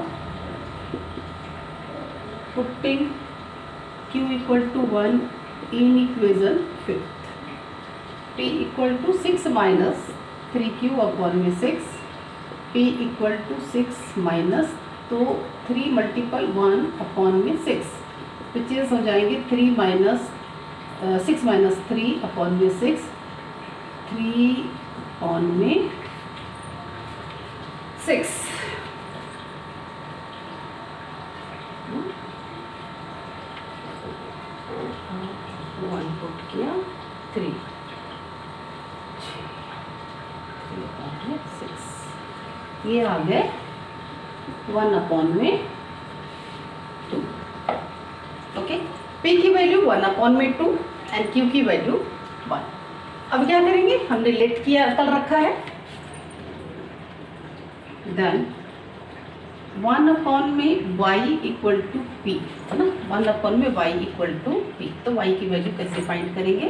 putting q equal to 1 in equation 5, p equal to 6 minus 3q upon में 6, p इक्वल टू 6 माइनस, तो 3 मल्टीपल 1 अपॉन में 6 विच इज हो जाएंगे 3 माइनस 6 माइनस 3 अपॉन में 6, 3 अपॉन में 6, 1 पुट किया 3, 6, ये आ गए 1 अपॉन में 2। ओके, p की वैल्यू 1 अपॉन में 2 एंड q की वैल्यू 1। अब क्या करेंगे, हमने लेट किया कर रखा है, देन 1 अपॉन में y इक्वल टू p, है ना, 1 अपॉन में y इक्वल टू p। तो y की वैल्यू कैसे फाइंड करेंगे,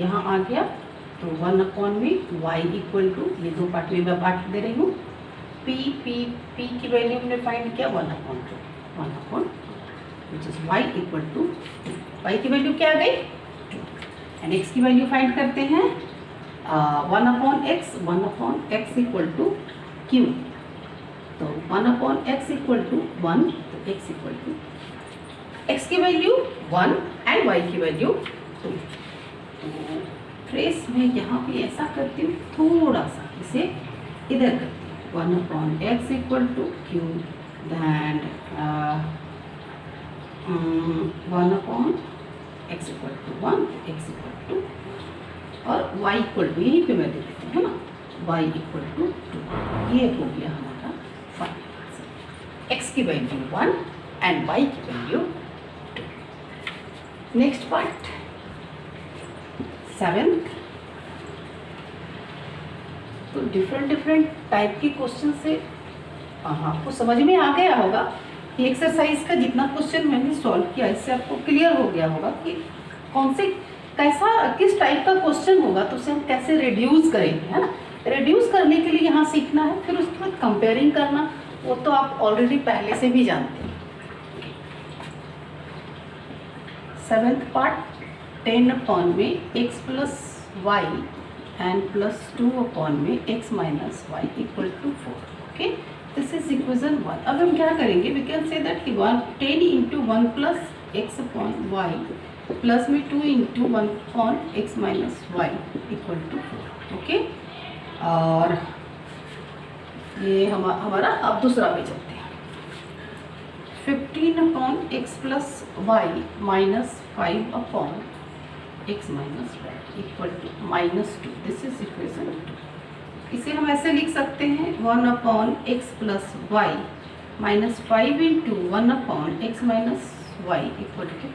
यहाँ आ गया, तो 1 अपॉन में y इक्वल टू, ये दो पार्ट में मैं बांट दे रही हूँ, p की वैल्यू हमने फाइंड किया 1 upon 2, 1 upon which is y equal to 2, y की वैल्यू क्या आ गई 2, एंड x की वैल्यू फाइंड करते हैं 1 upon x equal to q, तो 1 अपॉन x इक्वल टू 1, तो x इक्वल टू x की वैल्यू 1 एंड y की वैल्यू 2। तो ट्रेस में यहाँ पे ऐसा करती हूँ, थोड़ा सा इसे इधर करती हूँ, 1/x equal to q, then 1/x equal to 1, x equal to, और y इक्वल टू यहीं पे मैं दे देती हूँ ना, y इक्वल टू 2। ये हो गया हमारा फाइनल आंसर। x की वैल्यू 1 एंड y की वैल्यू 2। Next part 7th। तो डिफरेंट टाइप के क्वेश्चन से आपको समझ में आ गया होगा। ये एक्सरसाइज का जितना क्वेश्चन मैंने सॉल्व किया, इससे आपको क्लियर हो गया होगा कि कौन से किस टाइप का क्वेश्चन होगा, तो उसे हम कैसे रिड्यूस करेंगे, है ना। रिड्यूस करने के लिए यहाँ सीखना है, फिर उसके बाद कंपेयरिंग करना, वो तो आप ऑलरेडी पहले से भी जानते हैं। 7th पार्ट 10 में x plus y and plus 2 में x minus y equal to 4। Okay, this is equation 1। अब हम क्या करेंगे, वी कैन से दैट कि 10 into 1 plus x upon y plus में 2 into 1 upon x minus y equal to 4। Okay, और ये हमारा अब दूसरा पे चलते हैं। 15/x plus y minus 5/x minus y equal to -2। This is equation 2। इसे हम ऐसे लिख सकते हैं 1/x plus y minus 5 into 1/x minus y equal to.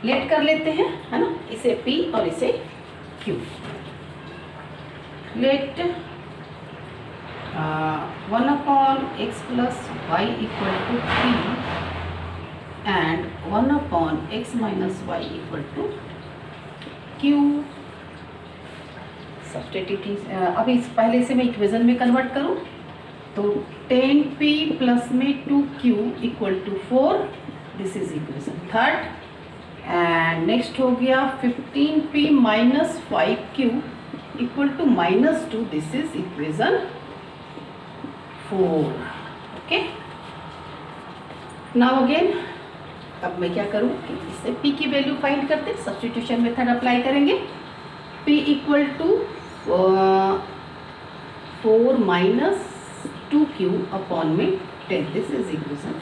Let कर लेते हैं, है ना, इसे p और इसे q। Let 1/x plus y equal to p and 1/x minus y equal to q। Substituting, अभी इस पहले से मैं इक्वेशन में कन्वर्ट करूं तो 10p प्लस में 2q equal to 4। This is equation 3rd। And next हो गया 15p minus 5q equal to -2। This is equation 4। Okay, now again अब मैं क्या करूँ कि इससे p की वैल्यू फाइंड करते, सब्स्टिट्यूशन मेथड अप्लाई करेंगे। p equal to 4 minus 2q upon में 10। This is equation.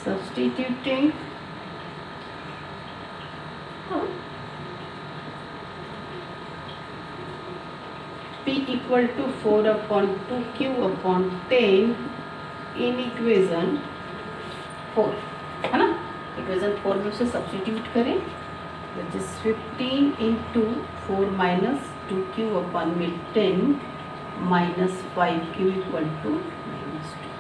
Substituting p equal to 4/2q upon 10 in equation 4, है ना। इक्वेशन 4 में उसे सब्स्टिट्यूट करें, which is 15 into 4 minus 2q upon में 10 minus 5q equal to -2.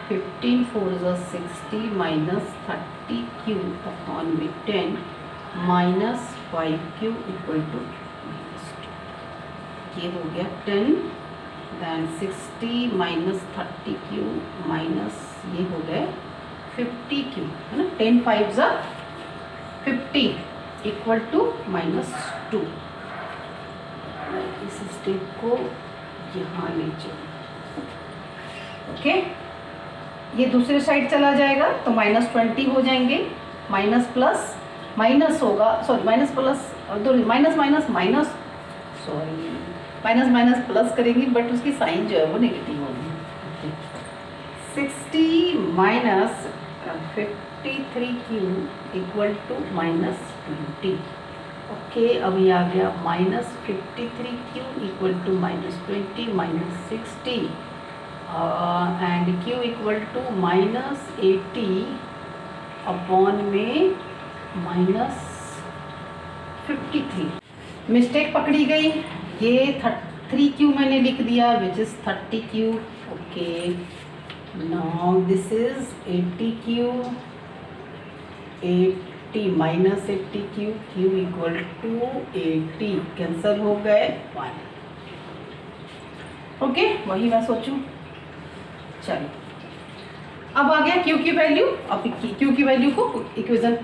15 4 is 60 minus 30q upon में 10 minus 5q equal to -2। ये हो गया 10, then 60 minus 30q minus ये हो गए 50q, है ना। 10 5s are 50 इक्वल टू -2। इस स्टेप को यहाँ ले चलो। ओके, ये दूसरे साइड चला जाएगा तो -20 हो जाएंगे, माइनस प्लस माइनस होगा, sorry minus plus minus sorry minus plus करेंगे, बट उसकी साइन जो है वो नेगेटिव होगी। 60 minus 53q equal to -20। Okay, अब ये आ गया -53q equal to -20 -60 and q equal to -80 upon में -53। मिस्टेक पकड़ी गई, ये 3q मैंने लिख दिया which is 30q। Okay, now this is 80q, 80 minus 80q, q equal to 80, cancel हो गए 1। ओके, वही मैं सोचूं। चलो, अब आ गया q की वैल्यू। अब q की वैल्यू को इक्वेशन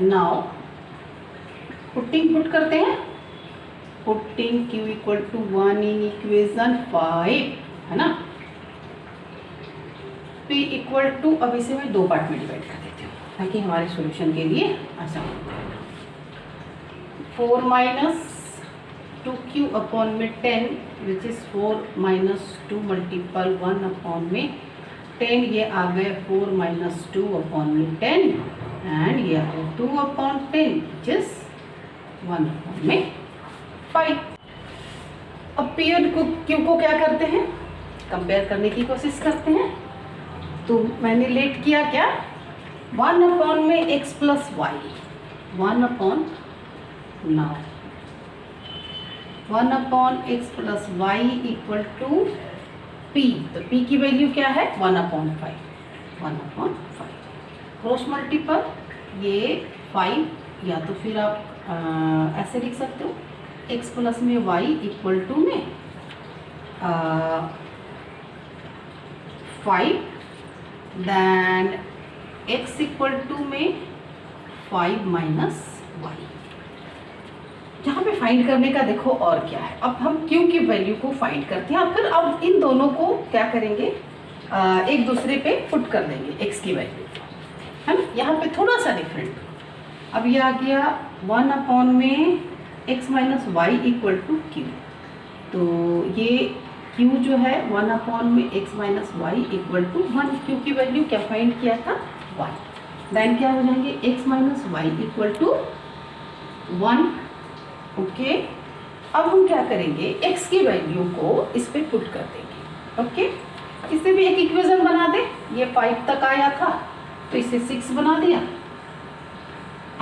नाउ पुट करते हैं। Putting q equal to 1 in equation 5, है ना। p इक्वल टू, अब इसे मैं 2 पार्ट में डिवाइड कर देती हूँ। ताकि हमारे सॉल्यूशन के लिए आसान हो जाएगा। 4 माइनस 2q अपॉन में 10 which is 4 minus 2 multiple 1 upon में 10, ये आ गए 4 माइनस 2 अपॉन में 10 एंड ये आ गए 2 अपॉन 10 विच इज़ 1 अपॉन में 5। अब पीरियड को क्यू को क्या करते हैं, कंपेयर करने की कोशिश करते हैं। तो मैंने लेट किया क्या, 1 अपॉन में x plus y, 1 upon now 1 upon x plus y equal to p। तो p की वैल्यू क्या है 1 अपॉन 5, 1 अपॉन 5 क्रॉस मल्टीपल ये 5, या तो फिर आप ऐसे लिख सकते हो x प्लस में y इक्वल टू में 5 देन x इक्वल टू में 5 माइनस वाई। यहाँ पे फाइंड करने का देखो और क्या है, अब हम q की वैल्यू को फाइंड करते हैं और फिर अब इन दोनों को क्या करेंगे, एक दूसरे पे पुट कर देंगे x की वैल्यू, है ना। यहाँ पे थोड़ा सा डिफरेंट, अब ये आ गया 1 अपॉन में x minus y equal to q। तो ये q जो है 1 अपॉन में x minus y equal to 1, q की वैल्यू क्या फाइंड किया था 1, देन क्या हो जाएंगे x minus y equal to 1। Okay, अब हम क्या करेंगे, x की वैल्यू को इस पे पुट कर देंगे। ओके, इससे भी एक इक्वेशन बना दे, ये 5 तक आया था तो इसे 6 बना दिया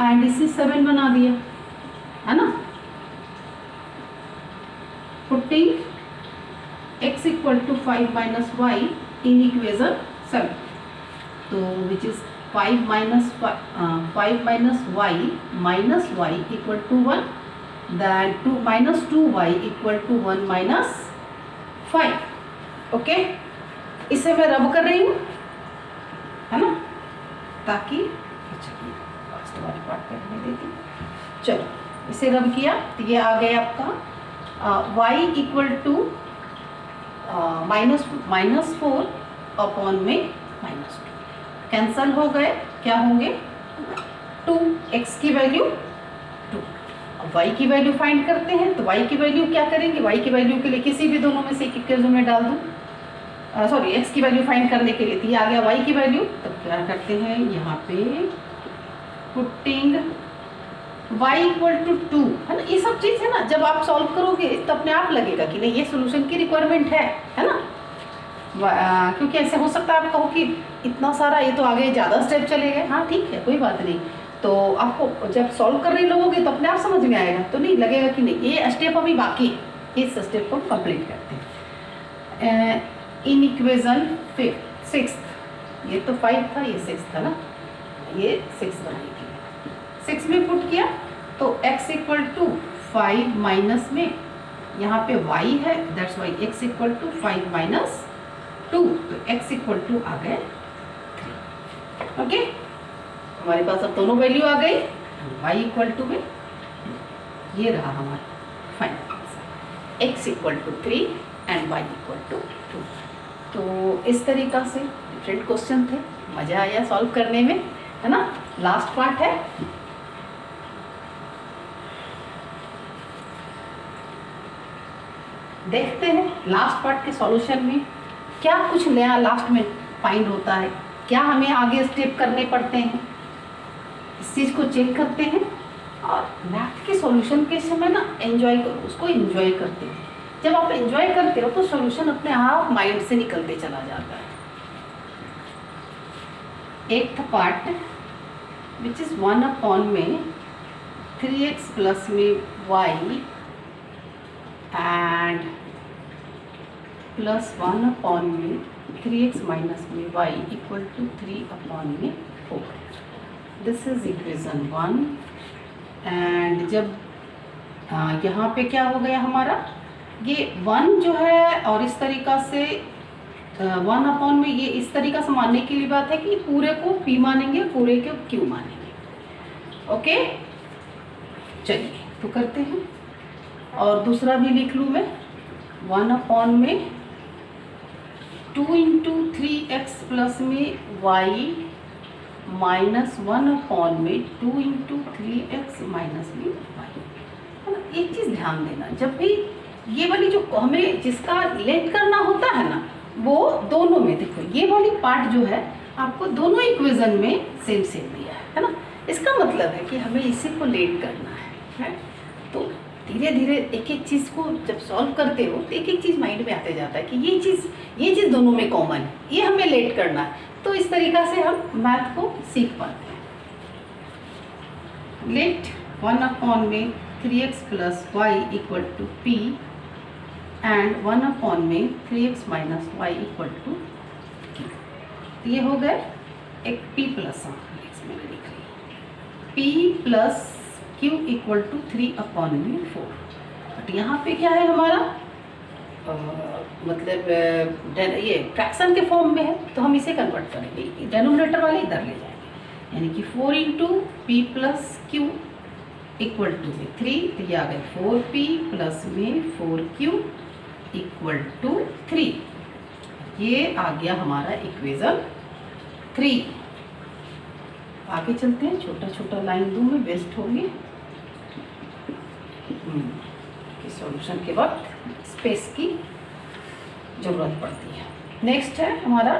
एंड इसे 7 बना दिया, है ना। Putting x equal to 5 minus y in equation 7, तो which is 5 minus y minus y equal to 1, then 2 minus 2y equal to 1 minus 5। Okay, इसे मैं रब कर रही हूँ, है ना, ताकि लास्ट वाली पार्ट करने देती। चलो इसे रब किया तो ये आ गया आपका y equal to minus 4 upon में -2, कैंसल हो गए, क्या होंगे 2, x की वैल्यू 2। y की वैल्यू फाइंड करते हैं, तो y की वैल्यू क्या करेंगे, y की वैल्यू के लिए किसी भी दोनों में से एक इक्वेशन में डाल दूँ, सॉरी x की वैल्यू फाइंड करने के लिए, तो ये आ गया y की वैल्यू। तो क्या करते हैं यहाँ पे पुटिंग y इक्वल टू 2, है ना। ये सब चीज़ है ना, जब आप सॉल्व करोगे तो अपने आप लगेगा कि नहीं ये सोल्यूशन की रिक्वायरमेंट है ना। क्योंकि ऐसे हो सकता है आप कहो कि इतना सारा, ये तो आगे ज़्यादा स्टेप चले गए, हाँ ठीक है कोई बात नहीं, तो आपको जब सॉल्व कर रहे लोगोगे तो अपने आप समझ में आएगा, तो नहीं लगेगा कि नहीं ये स्टेप अभी बाकी है, इस स्टेप को कंप्लीट करते हैं। इन इक्वेशन 6, ये तो 5 था, ये 6 था ना, ये 6 बनाएगी, 6 में पुट किया तो x इक्वल टू 5 माइनस में यहाँ पे y है, that's y x equal to 5 minus 2, तो x इक्वल टू आ गए 3। ओके, हमारे पास अब दोनों वैल्यू आ गई, y इक्वल टू में ये रहा हमारा final answer, x equal to 3 and y equal to 2। तो इस तरीक़ा से डिफरेंट क्वेश्चन थे, मज़ा आया सॉल्व करने में, है ना। लास्ट पार्ट है, देखते हैं लास्ट पार्ट के सॉल्यूशन में क्या कुछ नया लास्ट में फाइंड होता है, क्या हमें आगे स्टेप करने पड़ते हैं, इस चीज़ को चेक करते हैं। और मैथ के सॉल्यूशन के समय ना एंजॉय करो, उसको एंजॉय करते हैं, जब आप एंजॉय करते हो तो सॉल्यूशन अपने आप माइंड से निकलते चला जाता है। एक था पार्ट विच इज़ 1 अपॉन में 3x प्लस में y एंड प्लस 1 अपॉन में 3x माइनस में y इक्वल टू 3 अपॉन में 4। This is equation 1। एंड जब यहाँ पे क्या हो गया हमारा, ये 1 जो है और इस तरीक़ा से 1 अपॉन में ये इस तरीक़ा से मानने के लिए बात है कि पूरे को p मानेंगे, पूरे को q मानेंगे। ओके, चलिए तो करते हैं, और दूसरा भी लिख लूँ मैं, 1 अपॉन में 2 इंटू 3x प्लस में y -1/में 2 into 3x minus b y, है ना। एक चीज़ ध्यान देना, जब भी ये वाली जो हमें जिसका लेट करना होता है ना, वो दोनों में देखो ये वाली पार्ट जो है आपको दोनों इक्वेशन में सेम सेम दिया है ना। इसका मतलब है कि हमें इसी को लेट करना है। तो धीरे धीरे एक एक चीज़ को जब सॉल्व करते हो तो एक एक चीज़ माइंड में आते जाता है कि ये चीज़ दोनों में कॉमन है, ये हमें लेट करना है। तो इस तरीक़ा से हम मैथ को सीख पाते हैं। लेट 1/में 3x plus y equal to p and 1/में 3x minus y equal to q। तो ये हो गए एक p प्लस मैंने लिख रही p plus q equal to 3/में 4। बट यहाँ पे क्या है हमारा मतलब ये फ्रैक्शन के फॉर्म में है, तो हम इसे कन्वर्ट करेंगे, डेनोमिनेटर वाले इधर ले जाएंगे, यानी कि 4 into p plus q equal to में 3, तो ये आ गए 4p प्लस में 4q इक्वल टू 3। ये आ गया हमारा इक्वेशन 3। आगे चलते हैं, छोटा छोटा लाइन दूँ मैं, बेस्ट होंगे सॉल्यूशन के वक्त स्पेस की ज़रूरत पड़ती है। नेक्स्ट है हमारा,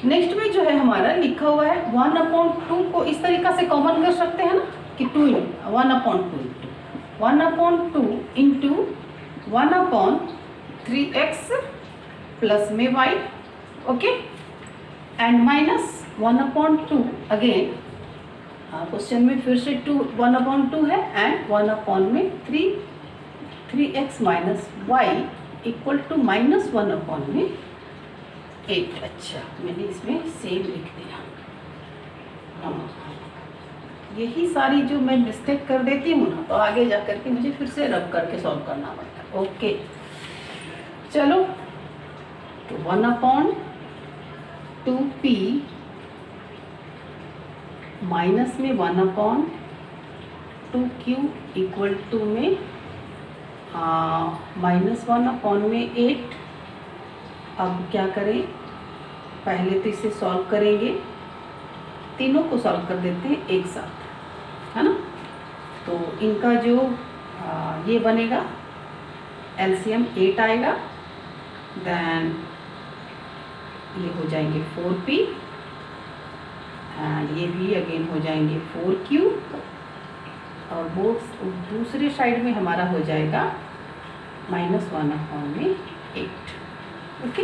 नेक्स्ट में जो है हमारा लिखा हुआ है 1/2 को इस तरीक़ा से कॉमन कर सकते हैं ना कि 1/2 इंटू 1/3x प्लस में y, okay, and minus 1/2 again question में फिर से 1/2 है एंड 1/में 3x minus y equal to -1/में 8। अच्छा, मैंने इसमें सेम लिख दिया। हाँ, यही सारी जो मैं मिस्टेक कर देती हूँ ना, तो आगे जा कर के मुझे फिर से रब करके सॉल्व करना पड़ता है। ओके, चलो, तो 1/2p माइनस में 1/2q इक्वल टू में -1/में 8। अब क्या करें, पहले तो इसे सॉल्व करेंगे, तीनों को सॉल्व कर देते हैं एक साथ, है ना। तो इनका जो ये बनेगा एलसीएम 8 आएगा, देन ये हो जाएंगे 4p एंड ये भी अगेन हो जाएंगे 4q, और वो दूसरे साइड में हमारा हो जाएगा -1/में 8। ओके,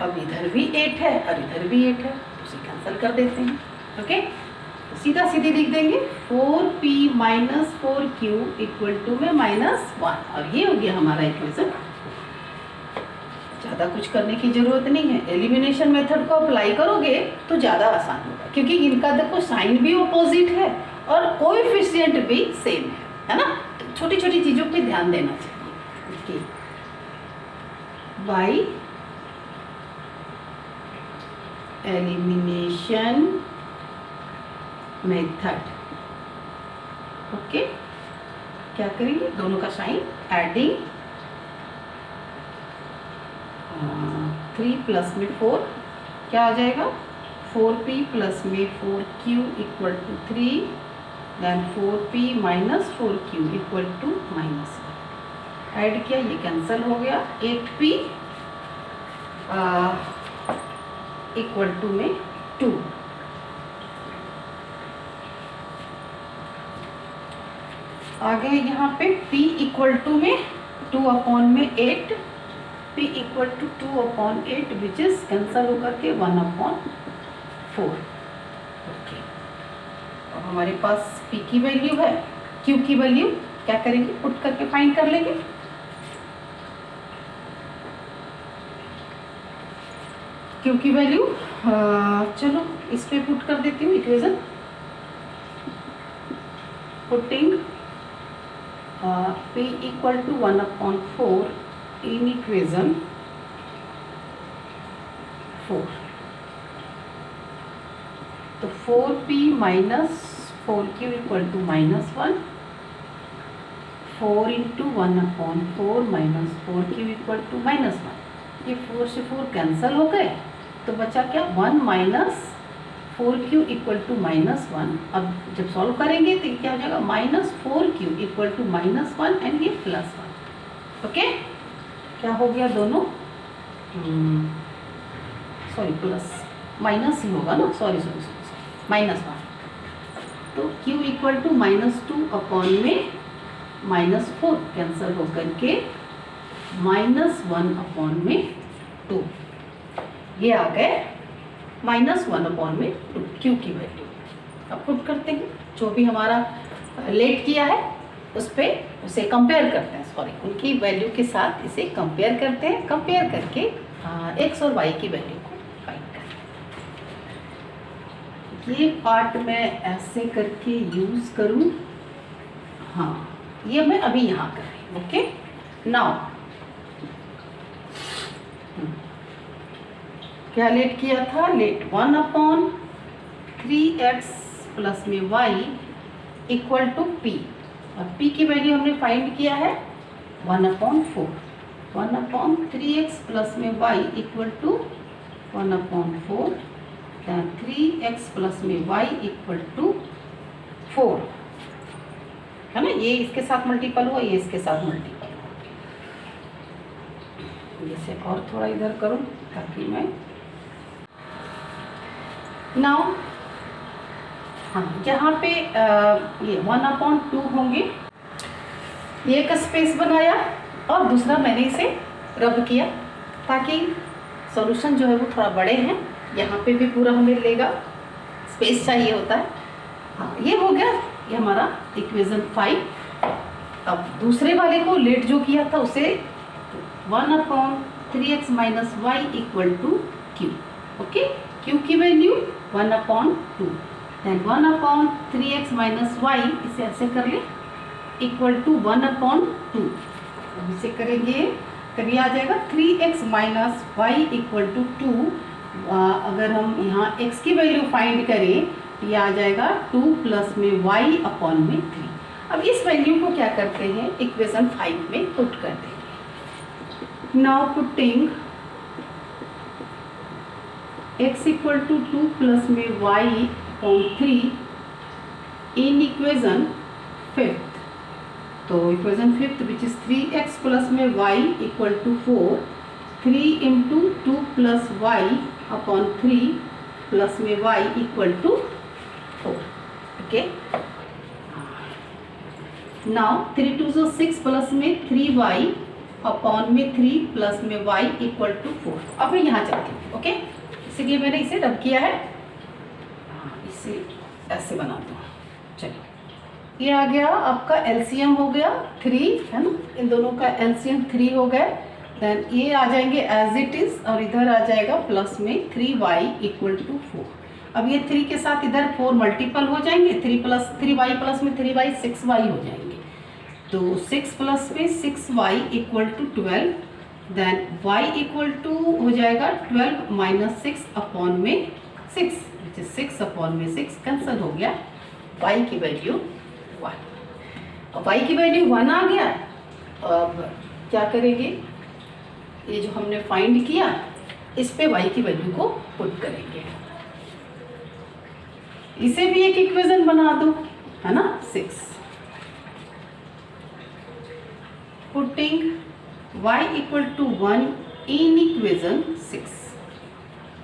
अब इधर भी 8 है और इधर भी 8 है, उसे कैंसिल कर देते हैं। ओके, तो सीधा सीधे लिख देंगे 4p minus 4q equal to में -1, और ये हो गया हमारा इक्वेशन। ज़्यादा कुछ करने की ज़रूरत नहीं है, एलिमिनेशन मेथड को अप्लाई करोगे तो ज़्यादा आसान होगा, क्योंकि इनका देखो साइन भी अपोजिट है और कोएफिशिएंट भी सेम है ना। तो छोटी छोटी चीज़ों पे ध्यान देना चाहिए। Okay, by elimination method, okay, क्या करेंगे, दोनों का साइन एडिंग 3 प्लस में 4 क्या आ जाएगा, 4p प्लस में 4q equal to 3, then 4p minus 4q equal to -1। Add किया, ये कैंसिल हो गया, 8p इक्वल टू में 2। आगे यहाँ पे p इक्वल टू में 2/में 8, p equal to 2/8 which is cancel होकर के 1/4। ओके, अब हमारे पास p की वैल्यू है, q की वैल्यू क्या करेंगे, पुट करके फाइंड कर लेंगे। q की वैल्यू चलो इस पे पुट कर देती हूँ equation, putting p equal to 1/4 in equation 4। तो 4p minus 4q equal to -1, 4 into 1/4 minus 4q equal to -1। ये 4 से 4 कैंसिल हो गए, तो बचा क्या, 1 माइनस 4q इक्वल टू -1। अब जब सॉल्व करेंगे तो क्या हो जाएगा, -4q इक्वल टू -1 एंड ये +1। ओके, क्या हो गया दोनों, सॉरी प्लस माइनस ही होगा ना, सॉरी -1। तो q इक्वल टू -2 अपॉन में -4 कैंसिल होकर के -1 अपॉन में 2, ये आ गए -1 अपॉन में 2 q की वैल्यू। अब पुट करते हैं, जो भी हमारा लेट किया है उस पर उसे कंपेयर करते हैं, सॉरी उनकी वैल्यू के साथ इसे कंपेयर करते हैं। कंपेयर करके x और y की वैल्यू को फाइंड करते हैं। ये पार्ट मैं ऐसे करके यूज़ करूँ, हाँ ये मैं अभी यहाँ कर रही हूँ। ओके, नाउ क्या लेट किया था, लेट 1 अपॉन 3x प्लस में y इक्वल टू p, और p की वैल्यू हमने फाइंड किया है 1/4। 1/3x प्लस में y equal to 1/4, then 3x plus में y इक्वल टू 4 है ना। ये इसके साथ मल्टीपल हुआ, ये इसके साथ मल्टीपल हुआ। जैसे और थोड़ा इधर करूँ ताकि मैं नाउ, हाँ यहाँ पे ये 1/2 होंगे, ये एक स्पेस बनाया और दूसरा मैंने इसे रब किया ताकि सॉल्यूशन जो है वो थोड़ा बड़े हैं। यहाँ पे भी पूरा हमें लेगा, स्पेस चाहिए होता है। हाँ ये हो गया, ये हमारा इक्वेशन 5। अब दूसरे वाले को लेट जो किया था उसे 1/3x minus y equal to q। Okay, q की value 1/2, then 1/3x minus y, इसे ऐसे कर ले, इक्वल टू 1/2। अब इसे करेंगे तब ये आ जाएगा 3x minus y equal to 2। अगर हम यहाँ x की वैल्यू फाइंड करें तो ये आ जाएगा 2 प्लस में y अपॉन में 3। अब इस वैल्यू को क्या करते हैं, इक्वेशन 5 में पुट कर देंगे। Now putting x equal to 2 plus में y upon 3 in equation 5th। तो equation 5th which is 3x plus में y equal to 4, 3 into 2 plus y upon 3 plus में y equal to 4। Okay, now 3 2 so 6 plus में 3y upon में 3 plus में y equal to 4। अब मैं यहाँ चलती हूँ। ओके, इसीलिए मैंने इसे रब किया है, इसे ऐसे बनाता हूँ। चलिए, ये आ गया आपका एलसीएम हो गया 3 है ना, इन दोनों का एलसीएम 3 हो गया। देन ये आ जाएंगे एज इट इज़ और इधर आ जाएगा प्लस में 3y इक्वल टू 4। अब ये 3 के साथ इधर 4 मल्टीपल हो जाएंगे, 3y प्लस में 3y 6y हो जाएंगे। तो 6 प्लस में 6y equal to 12, then y equal to हो जाएगा 12 माइनस 6 अपॉन में 6 विच इज 6 अपॉन में 6 कैंसिल हो गया। y की वैल्यू 1। अब y की वैल्यू 1 आ गया। अब क्या करेंगे, ये जो हमने फाइंड किया इस पे y की वैल्यू को पुट करेंगे। इसे भी एक इक्वेशन बना दो है ना, 6। Putting y equal to 1 in equation 6।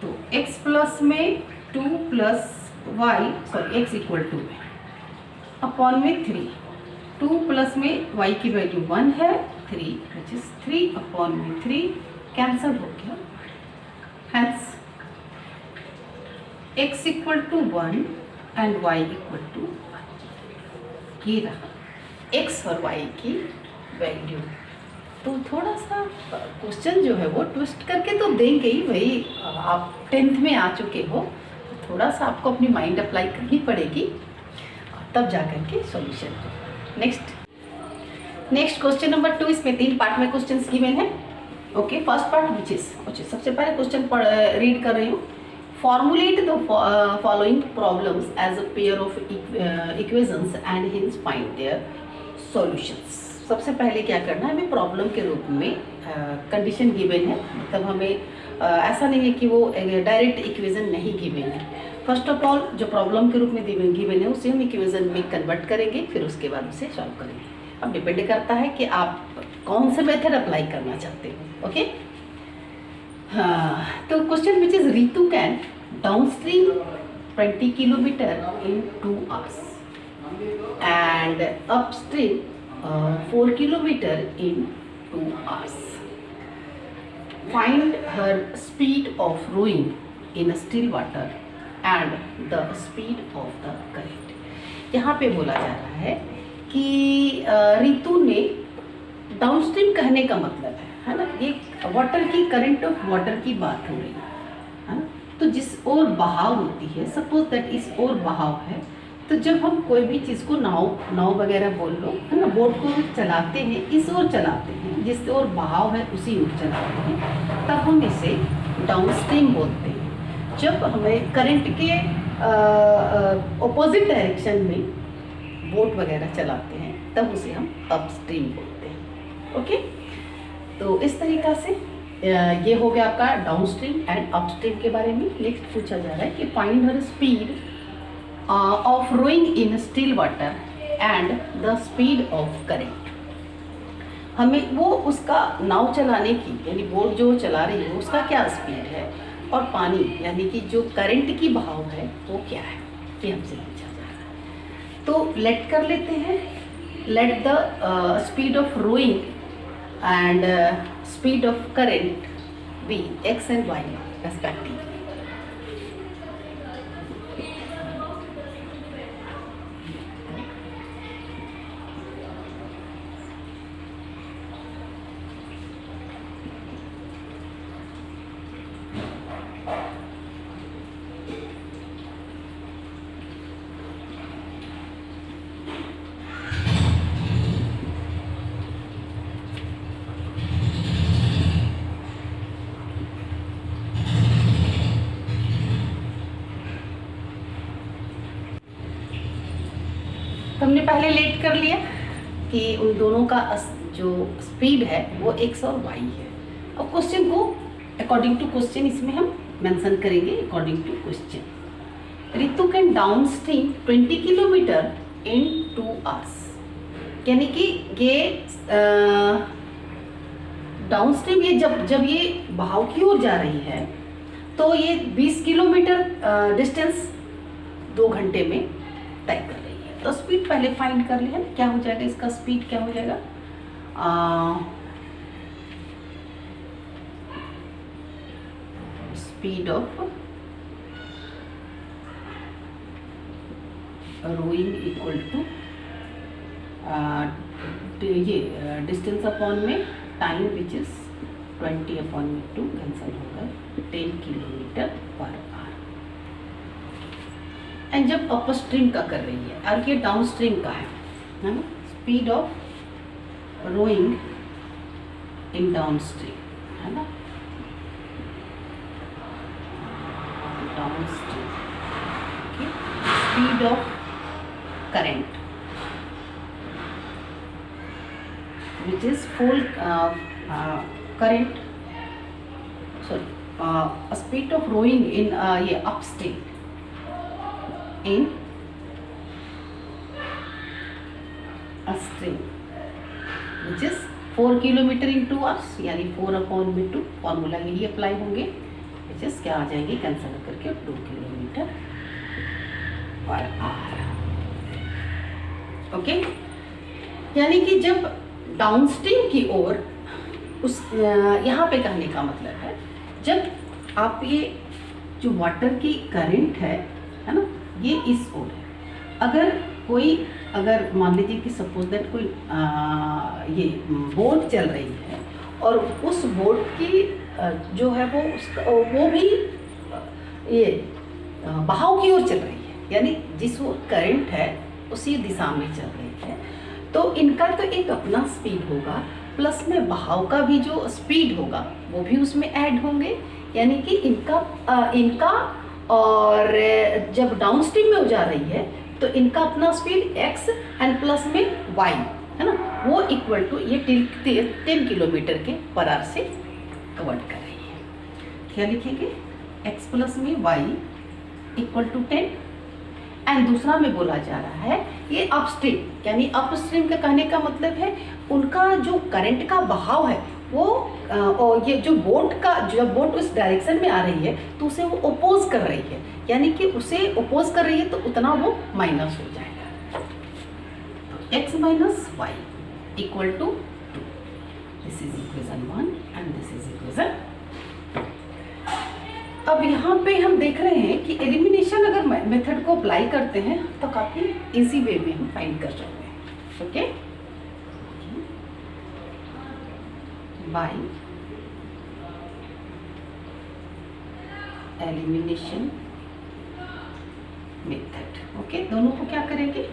तो x प्लस में 2 plus y, sorry x equal to में अपॉन में 3, 2 प्लस में y की वैल्यू 1 है, 3 विच इज 3 अपॉन में 3 कैंसिल हो गया। Hence x equal to 1 and y equal to 1। ये रहा x और y की वैल्यू। तो थोड़ा सा क्वेश्चन जो है वो ट्विस्ट करके तो देंगे ही भाई, आप 10th में आ चुके हो, तो थोड़ा सा आपको अपनी माइंड अप्लाई करनी पड़ेगी तब जा करके सॉल्यूशन होगा। नेक्स्ट क्वेश्चन नंबर 2, इसमें 3 पार्ट में क्वेश्चंस गिवन है। Okay, first part which is सबसे पहले क्वेश्चन रीड कर रही हूँ। Formulate the following problems as a pair of equations and hence find their solutions. सबसे पहले क्या करना है, हमें प्रॉब्लम के रूप में कंडीशन गिवन है, मतलब हमें ऐसा नहीं है कि वो डायरेक्ट इक्वेशन नहीं गिवन है, फर्स्ट ऑफ ऑल जो प्रॉब्लम के रूप में गिवन है उसे हम इक्वेशन में कन्वर्ट करेंगे, फिर उसके बाद उसे सॉल्व करेंगे। अब डिपेंड करता है कि आप कौन से मेथड अप्लाई करना चाहते हो। ओके, हाँ, तो question which is Ritu can downstream 20 kilometre in 2 hours and upstream 4 kilometer in 2 hours. Find her speed of rowing in still water and the speed of the current. यहाँ पे बोला जा रहा है कि रितु ने डाउनस्ट्रीम कहने का मतलब है ना, ये वाटर की करंट ऑफ वाटर की बात हो रही है ना। तो जिस ओर बहाव होती है, सपोज दैट इस ओर बहाव है, तो जब हम कोई भी चीज़ को नाव वगैरह बोल लो है ना, बोट को चलाते हैं इस ओर चलाते हैं, जिस ओर बहाव है उसी ओर चलाते हैं, तब हम इसे डाउनस्ट्रीम बोलते हैं। जब हमें करंट के ऑपोजिट डायरेक्शन में बोट वगैरह चलाते हैं तब उसे हम अपस्ट्रीम बोलते हैं। ओके, तो इस तरीक़ा से ये हो गया आपका डाउनस्ट्रीम एंड अपस्ट्रीम के बारे में। नेक्स्ट पूछा जा रहा है कि find her speed of rowing in still water and the speed of current. हमें वो उसका नाव चलाने की यानी बोट जो चला रही है उसका क्या स्पीड है, और पानी यानी कि जो करंट की बहाव है वो क्या है, ये हमसे पूछा जा रहा है। तो लेट कर लेते हैं, let the speed of rowing and speed of current be x and y respectively. हमने पहले लेट कर लिया कि उन दोनों का जो स्पीड है वो x और y है। अब क्वेश्चन को अकॉर्डिंग टू क्वेश्चन इसमें हम मेंशन करेंगे। According to question, Ritu can downstream 20 kilometre in 2 hours, यानी कि ये डाउन स्ट्रीम ये जब ये बहाव की ओर जा रही है तो ये 20 किलोमीटर डिस्टेंस 2 घंटे में तय कर रही है। तो स्पीड पहले फाइंड कर लिया, क्या हो जाएगा इसका स्पीड, क्या हो जाएगा speed of rowing equal to ये डिस्टेंस अपॉन में टाइम विच इज 20 अपॉन में 2 कैंसिल होगा 10 किलोमीटर पर आवर। एंड जब अपर स्ट्रीम का कर रही है और ये डाउन स्ट्रीम का है ना, speed of rowing in downstream है ना, downstream speed of current which is full current, sorry, speed of rowing in ये upstream in a stream which is 4 kilometre in 2 hours, यानी 4/2 formula यही apply होंगे, which is क्या आ जाएंगे cancel करके 2 kilometre per our. Okay, यानी कि जब डाउनस्ट्रीम की ओर उस यहाँ पे कहने का मतलब है जब आप ये जो वाटर की करंट है ना, ये इस ओर है। अगर मान लीजिए कि सपोज दैट कोई ये बोट चल रही है और उस बोट की जो है वो भी ये बहाव की ओर चल रही है, यानी जिस वो करंट है उसी दिशा में चल रही है, तो इनका तो एक अपना स्पीड होगा, प्लस में बहाव का भी जो स्पीड होगा वो भी उसमें ऐड होंगे, यानी कि इनका और जब डाउनस्ट्रीम में हो जा रही है तो इनका अपना स्पीड x एंड प्लस में y है ना, वो इक्वल टू ये 10 किलोमीटर के पर आवर से कवर्ड कर रही है। क्या लिखेंगे, x प्लस में y इक्वल टू 10 एंड दूसरा में बोला जा रहा है ये अपस्ट्रीम, यानी अपस्ट्रीम का कहने का मतलब है उनका जो करंट का बहाव है वो और ये जो बोट का, जब बोट उस डायरेक्शन में आ रही है तो उसे वो अपोज कर रही है, यानी कि उसे अपोज कर रही है तो उतना वो माइनस हो जाएगा। तो x minus y equal to 2, this is equation 1 and this is equation. अब यहाँ पे हम देख रहे हैं कि एलिमिनेशन अगर मेथड को अप्लाई करते हैं तो काफ़ी इजी वे में हम फाइंड कर सकते हैं। Okay, by elimination method. Okay, दोनों को क्या करेंगे,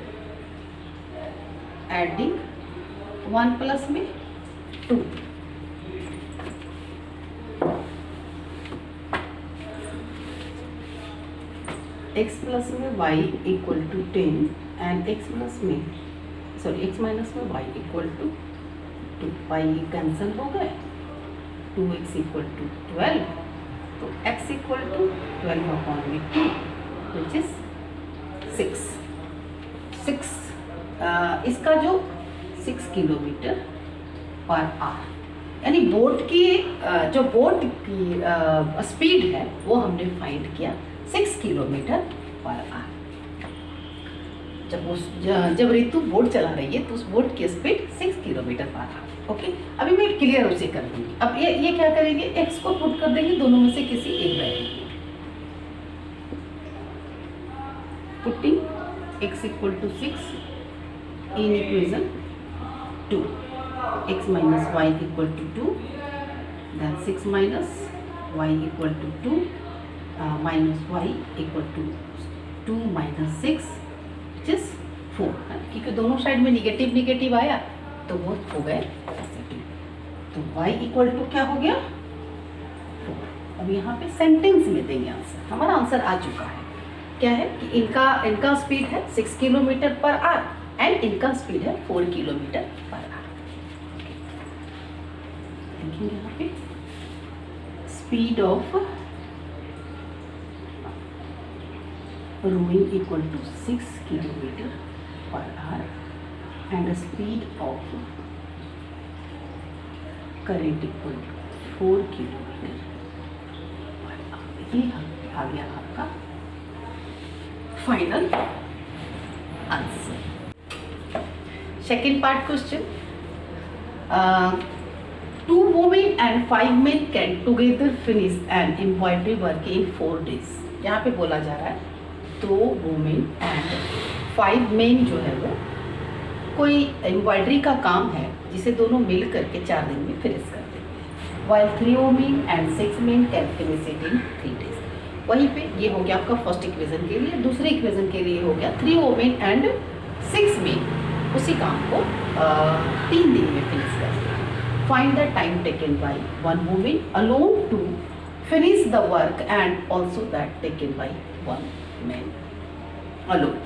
एडिंग 1 प्लस में 2, x प्लस में y equal to 10 and x plus में x माइनस में y equal to 2, y cancel हो गए, 2x इक्वल टू 12, तो x इक्वल टू 12 अपॉन में 2 विच इज 6। इसका जो 6 किलोमीटर पर आवर, यानी बोट की जो बोट की स्पीड है वो हमने फाइंड किया 6 किलोमीटर पर आवर। जब ऋतु बोट चला रही है तो उस बोट की speed 6 kilometre per our. Okay, अभी मैं क्लियर उसे कर दूंगी। अब ये क्या करेंगे, x को पुट कर देंगे दोनों में से किसी एक value, putting x equal to 6 in equation 2, x minus y equal to 2, then 6 minus y equal to 2 minus y equal to 2 minus 6 which is 4, क्योंकि दोनों साइड में निगेटिव निगेटिव आया तो वो हो गए पॉजिटिव, तो y इक्वल टू क्या हो गया 4। अब यहाँ पे सेंटेंस में देंगे आंसर, हमारा आंसर आ चुका है। क्या है कि इनका स्पीड है 6 किलोमीटर पर आवर एंड इनका स्पीड है 4 किलोमीटर पर आवर। देखेंगे यहाँ पे speed of rowing equal to 6 kilometer per hour and speed of current equal to 4 kilometer per hour। ये आ गया आपका final answer. Second part question, 2 women and 5 men can together finish an embroidery work in 4 days। यहाँ पे बोला जा रहा है 2 वुमेन एंड 5 मेन जो है वो कोई एम्ब्रॉयडरी का काम है जिसे दोनों मिल करके 4 दिन में फिनिश कर देंगे, while 3 women and 6 main can finish it in 3 days. वहीं पे ये हो गया आपका फर्स्ट इक्वेशन के लिए। दूसरे इक्वेशन के लिए हो गया 3 वुमेन एंड 6 मेन उसी काम को 3 दिन में फिनिश कर देंगे। Find the time taken by 1 women alone to finish the work and also that taken by 1 man alone.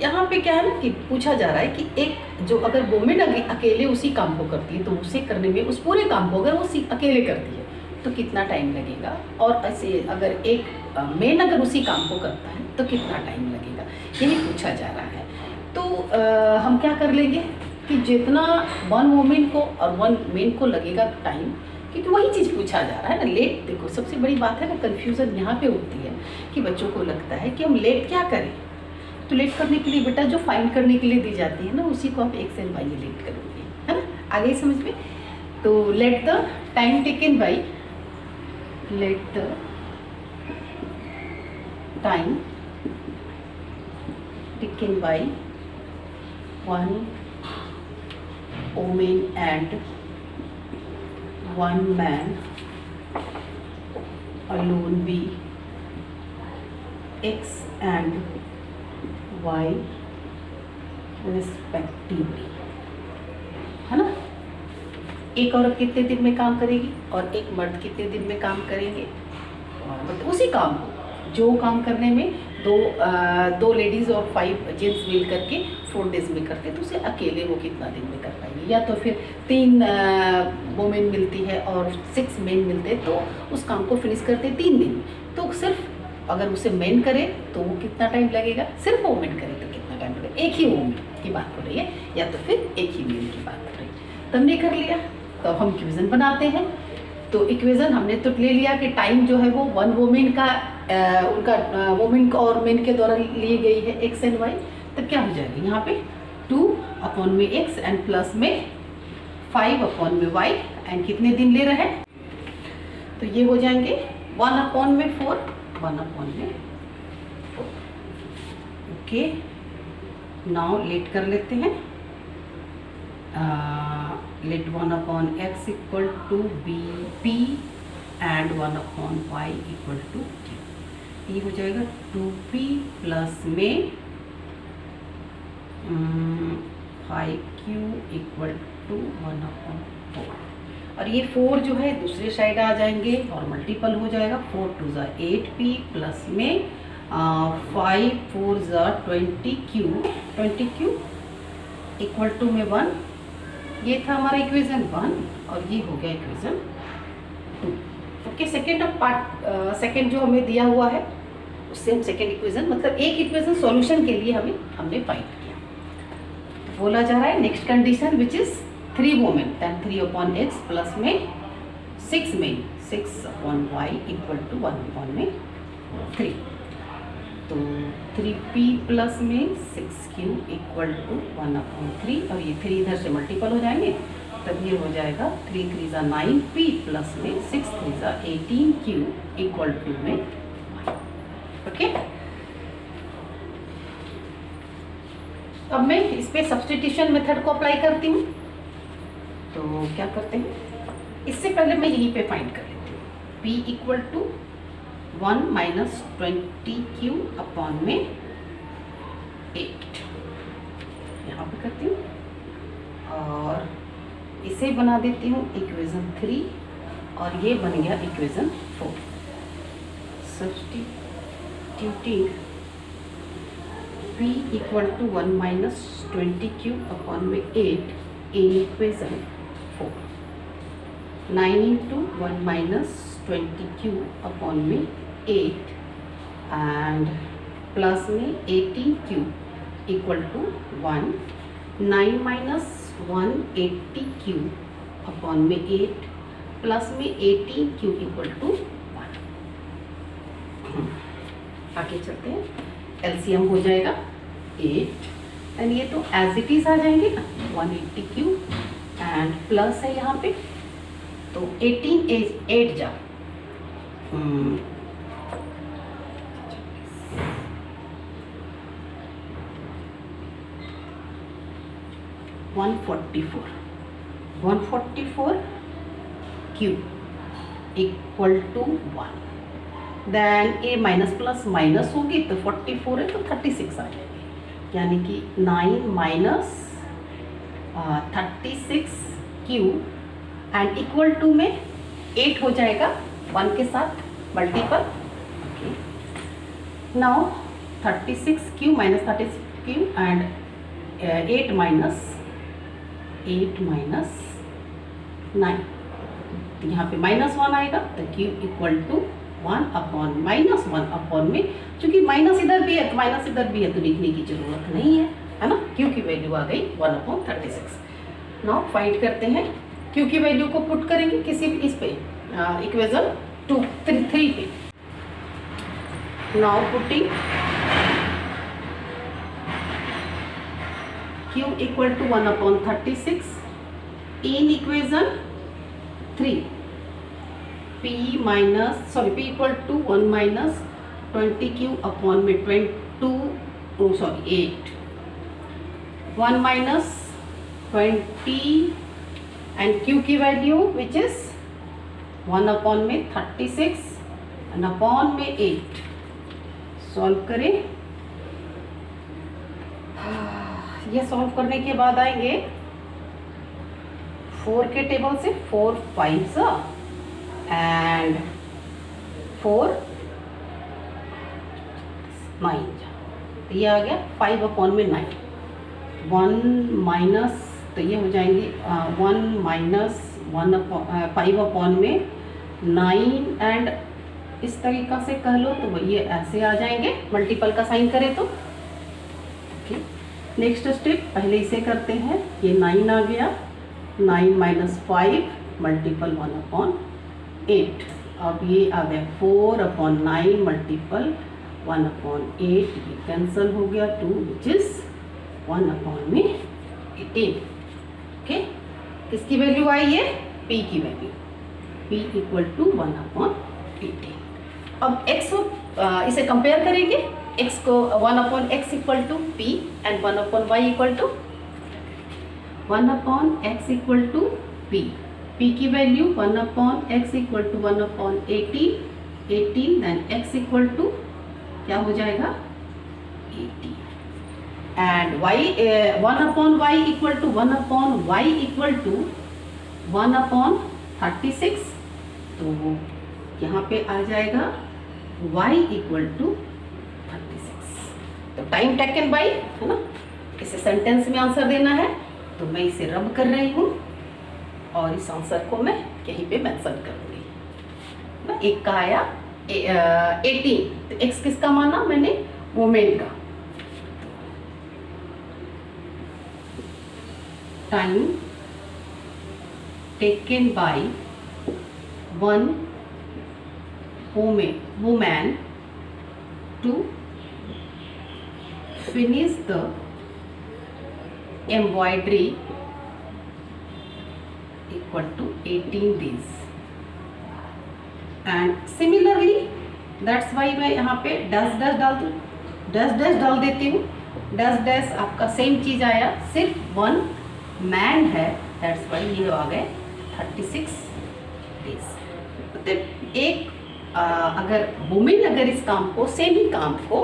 यहाँ पे क्या है ना कि पूछा जा रहा है कि एक जो अगर वुमेन अकेले उसी काम को करती है तो उसे करने में, उस पूरे काम को अगर वो अकेले करती है तो कितना टाइम लगेगा, और ऐसे अगर एक मेन अगर उसी काम को करता है तो कितना टाइम लगेगा, यही पूछा जा रहा है। तो हम क्या कर लेंगे कि जितना 1 वुमेन को और 1 मेन को लगेगा टाइम, क्योंकि वही चीज़ पूछा जा रहा है ना। लेट, देखो सबसे बड़ी बात है ना, कन्फ्यूज़न यहाँ पे होती है कि बच्चों को लगता है कि हम लेट क्या करें, तो लेट करने के लिए बेटा जो फाइंड करने के लिए दी जाती है ना उसी को आप x एंड y लेट करोगे, है ना। आगे समझ में, तो let the time taken by, let the time taken by 1 woman and 1 man alone be x and y respectively, है ना। एक औरत कितने दिन में काम करेगी और एक मर्द कितने दिन में काम करेंगे, मतलब उसी काम को, जो काम करने में दो लेडीज़ और 5 जेंट्स मिल करके 4 डेज में करते हैं तो उसे अकेले वो कितना दिन में कर पाएंगे, या तो फिर 3 वुमेन मिलती है और 6 मेन मिलते हैं तो उस काम को फिनिश करते हैं 3 दिन में। तो सिर्फ अगर उसे मेन करे तो वो कितना टाइम लगेगा, सिर्फ वो मेन करे तो कितना टाइम लगेगा, एक ही वोमेन की बात हो रही है या तो फिर एक ही मेन की बात हो रही है। तो हमने कर लिया, तो अब हम इक्वेशन बनाते हैं। तो इक्वेशन हमने तो ले लिया कि टाइम जो है वो वन वोमेन का उनका वोमेन और मेन के द्वारा ली गई है एक्स एंड वाई। तब क्या हो जाएगा यहाँ पे 2/x एंड प्लस में 5/y एंड कितने दिन ले रहे हैं, तो ये हो जाएंगे 1/4 1/4। ओके, नाउ लेट कर लेते हैं। Let 1/x equal to be p and 1/y equal to q। ये हो जाएगा 2p प्लस में 5q इक्वल टू 1/4। और ये 4 जो है दूसरे साइड आ जाएंगे और मल्टीपल हो जाएगा। 4 2 ज़ा 8p प्लस में 5 4 ज़ा 20q इक्वल टू में 1। ये था हमारा इक्वेशन 1 और ये हो गया इक्वेशन 2। ओके, सेकेंड जो हमें दिया हुआ है उससे हम सेकेंड इक्वेशन, मतलब एक इक्वेशन सॉल्यूशन के लिए हमने फाइंड किया। तो बोला जा रहा है next condition which is 3 women then 3/x plus में 6 मेन 6/y इक्वल टू 1/3। तो 3p प्लस में 6q इक्वल टू 1/3 और ये 3 इधर से मल्टीपल हो जाएंगे, तब ये हो जाएगा 3 3 ज़ा 9p प्लस में 6 3 ज़ा 18q इक्वल टू में 1। ओके, अब मैं इस पे सब्स्टिट्यूशन मेथड को अप्लाई करती हूँ। तो क्या करते हैं, इससे पहले मैं यहीं पे फाइंड कर लेती हूँ p equal to 1 minus 20q upon में 8 यहाँ पे करती हूँ और इसे बना देती हूँ इक्वेशन 3 और ये बन गया equation 4। Substituting p equal to 1 minus 20q upon में 8 in equation 4। 9 into 1 minus 20q upon में 8 एंड प्लस में 18q equal to 1। 9 minus 180q upon में 8 प्लस में 18q इक्वल टू 1। आगे चलते हैं, एलसीएम हो जाएगा 8 एंड ये तो एज इट इज आ जाएंगे ना 180q एंड प्लस है यहाँ पे तो 18 8 जा 144 q equal to 1। Then a minus plus minus होगी तो 44 है तो 36 आ जाएगी, यानी कि 9 minus 36 q and equal to में 8 हो जाएगा 1 के साथ multiple. Okay, now 36q minus 36q and 8 minus 9, तो यहाँ पे -1 आएगा तो q equal to 1 upon -1 upon में, चूँकि माइनस इधर भी है तो माइनस इधर भी है तो लिखने की जरूरत नहीं है ना। q की वैल्यू आ गई 1/36। नाउ फाइंड करते हैं q की वैल्यू को पुट करेंगे किसी भी इस पे इक्वेशन 3 पे। Now putting q equal to 1/36 in equation 3 p equal to 1 minus 20q upon में 8 1 माइनस 20 एंड q की वैल्यू विच इज 1 अपॉन में 36 एंड अपॉन में 8। सॉल्व करें, ये सॉल्व करने के बाद आएंगे 4 के टेबल से 4 5 एंड 4 9, तो ये आ गया 5 अपॉन में 9। 1 माइनस तो ये हो जाएंगे 1 माइनस 5 अपॉन में 9 एंड इस तरीका से कह लो तो ये ऐसे आ जाएंगे, मल्टीपल का साइन करें तो। ओके, नेक्स्ट स्टेप पहले इसे करते हैं। ये 9 आ गया, 9 माइनस 5 मल्टीपल 1/8। अब ये आ गया 4/9 मल्टीपल 1/8, ये कैंसिल हो गया 2 विच इज 1/18। ओके, किसकी वैल्यू आई है? p की वैल्यू, p इक्वल टू 1/18। अब x इसे कंपेयर करेंगे, x को 1/x equal to p and 1/y equal to 1/x equal to p। p की value 1/x equal to 1/18, 18 then x equal to क्या हो जाएगा? 80 and y 1/y equal to 1/y equal to 1/36। तो यहाँ पे आ जाएगा y इक्वल टू 36। तो time taken by, है ना, इसे सेंटेंस में आंसर देना है तो मैं इसे रब कर रही हूँ और इस आंसर को मैं यहीं पे मेंशन करूँगी ना। एक का आया 18, तो x किसका माना मैंने? मोमेंट का। Time taken by one woman to finish the embroidery equal to 18 days and similarly that's why मैं यहाँ पे डैश डैश डाल दूँ, डैश डैश डाल देती हूँ। डैश डैश आपका सेम चीज़ आया, सिर्फ 1 मैन है, दैट्स वाई ये आ गए 36 डेज। मतलब एक अगर वुमेन अगर इस काम को, सेम ही काम को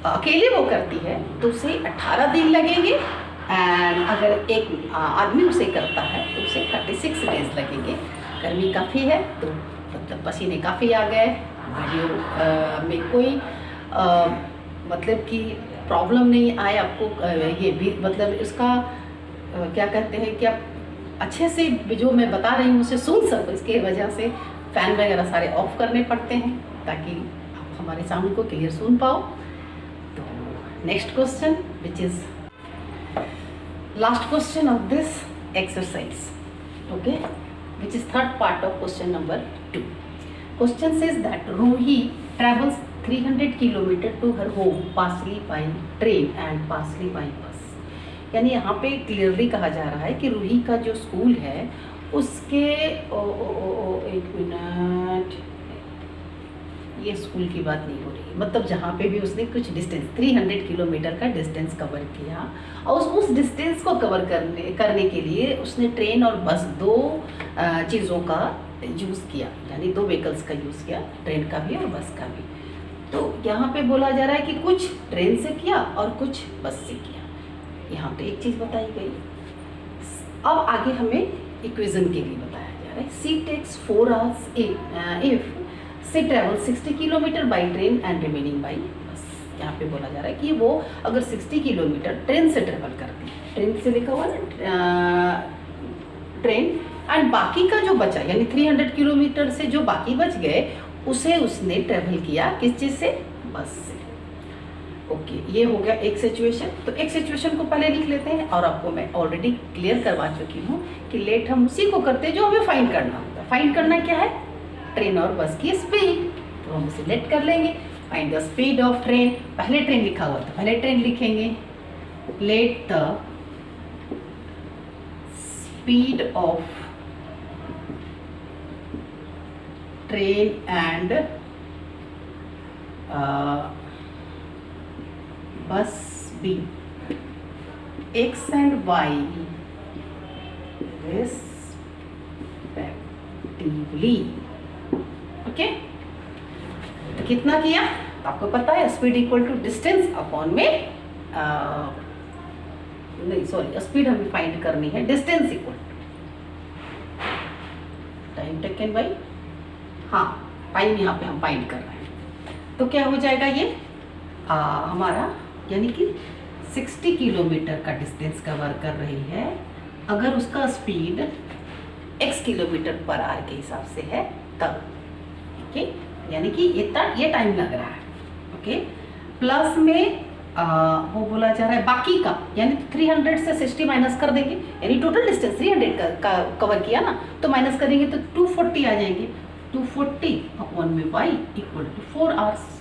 अकेले वो करती है तो उसे 18 दिन लगेंगे एंड अगर एक आदमी उसे करता है तो उसे 36 डेज लगेंगे। गर्मी काफ़ी है तो मतलब पसीने काफ़ी आ गए। वीडियो में कोई मतलब कि प्रॉब्लम नहीं आए आपको, ये भी मतलब इसका क्या कहते हैं कि आप अच्छे से जो मैं बता रही हूँ उसे सुन सको। इसके वजह से फ़ैन वगैरह सारे ऑफ करने पड़ते हैं ताकि आप हमारे साउंड को क्लियर सुन पाओ। तो next question which is last question of this exercise, okay, which is third part of question number 2। Question says that Ruhi travels 300 kilometre to her home partly by train and partly by bus. यानी यहाँ पे clearly कहा जा रहा है कि रूही का जो स्कूल है उसके एक मिनट, ये स्कूल की बात नहीं हो रही, मतलब जहाँ पे भी उसने कुछ डिस्टेंस 300 किलोमीटर का डिस्टेंस कवर किया और उस डिस्टेंस को कवर करने के लिए उसने ट्रेन और बस दो चीज़ों का यूज़ किया, यानी दो व्हीकल्स का यूज़ किया, ट्रेन का भी और बस का भी। तो यहाँ पे बोला जा रहा है कि कुछ ट्रेन से किया और कुछ बस से किया। यहाँ पे एक चीज़ बताई गई। अब आगे हमें इक्वेशन के लिए बताया जा रहा है। She takes 4 hours if she travel 60 kilometre by train and remaining by bus. यहाँ पे बोला जा रहा है कि वो अगर 60 किलोमीटर ट्रेन से ट्रेवल करती है, ट्रेन से लिखा हुआ ना ट्रेन, एंड बाकी का जो बचा यानी 300 किलोमीटर से जो बाकी बच गए उसे उसने ट्रेवल किया किस चीज़ से? बस से। ओके, ये हो गया एक सिचुएशन। तो एक सिचुएशन को पहले लिख लेते हैं और आपको मैं ऑलरेडी क्लियर करवा चुकी हूँ कि लेट हम उसी को करते हैं जो हमें फाइंड करना होता है। फाइंड करना क्या है? ट्रेन और बस की स्पीड। तो हम उसे लेट कर लेंगे। Find the speed of train, पहले ट्रेन लिखा हुआ था, पहले ट्रेन लिखेंगे। Let the speed of train and bus be x and y respectively। Okay, तो कितना किया? तो आपको पता है speed equal to distance upon में नहीं सॉरी, स्पीड हमें फाइंड करनी है, distance equal to time taken by, हाँ टाइम यहाँ पे हम फाइंड कर रहे हैं। तो क्या हो जाएगा ये हमारा, यानी कि 60 किलोमीटर का डिस्टेंस कवर कर रही है अगर उसका speed x kilometre per our के हिसाब से है तब। ओके, यानी कि इतना ये टाइम लग रहा है। ओके, प्लस में वो बोला जा रहा है बाकी का, यानी 300 से 60 माइनस कर देंगे, यानी टोटल डिस्टेंस 300 का कवर किया ना, तो माइनस करेंगे तो 240 आ जाएंगे। 240 अपॉन में y इक्वल टू 4 आवर्स।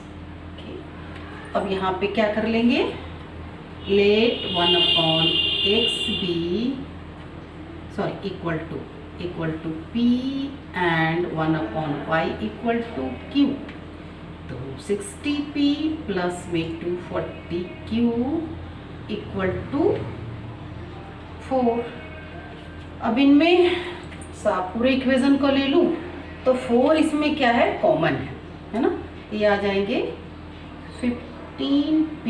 अब यहाँ पे क्या कर लेंगे, let 1 upon x be sorry equal to p and 1 upon y equal to q। तो 60p प्लस में 240q इक्वल टू 4। अब इनमें पूरे इक्वेशन को ले लूँ तो 4 इसमें क्या है, कॉमन है ना, ये आ जाएंगे 15p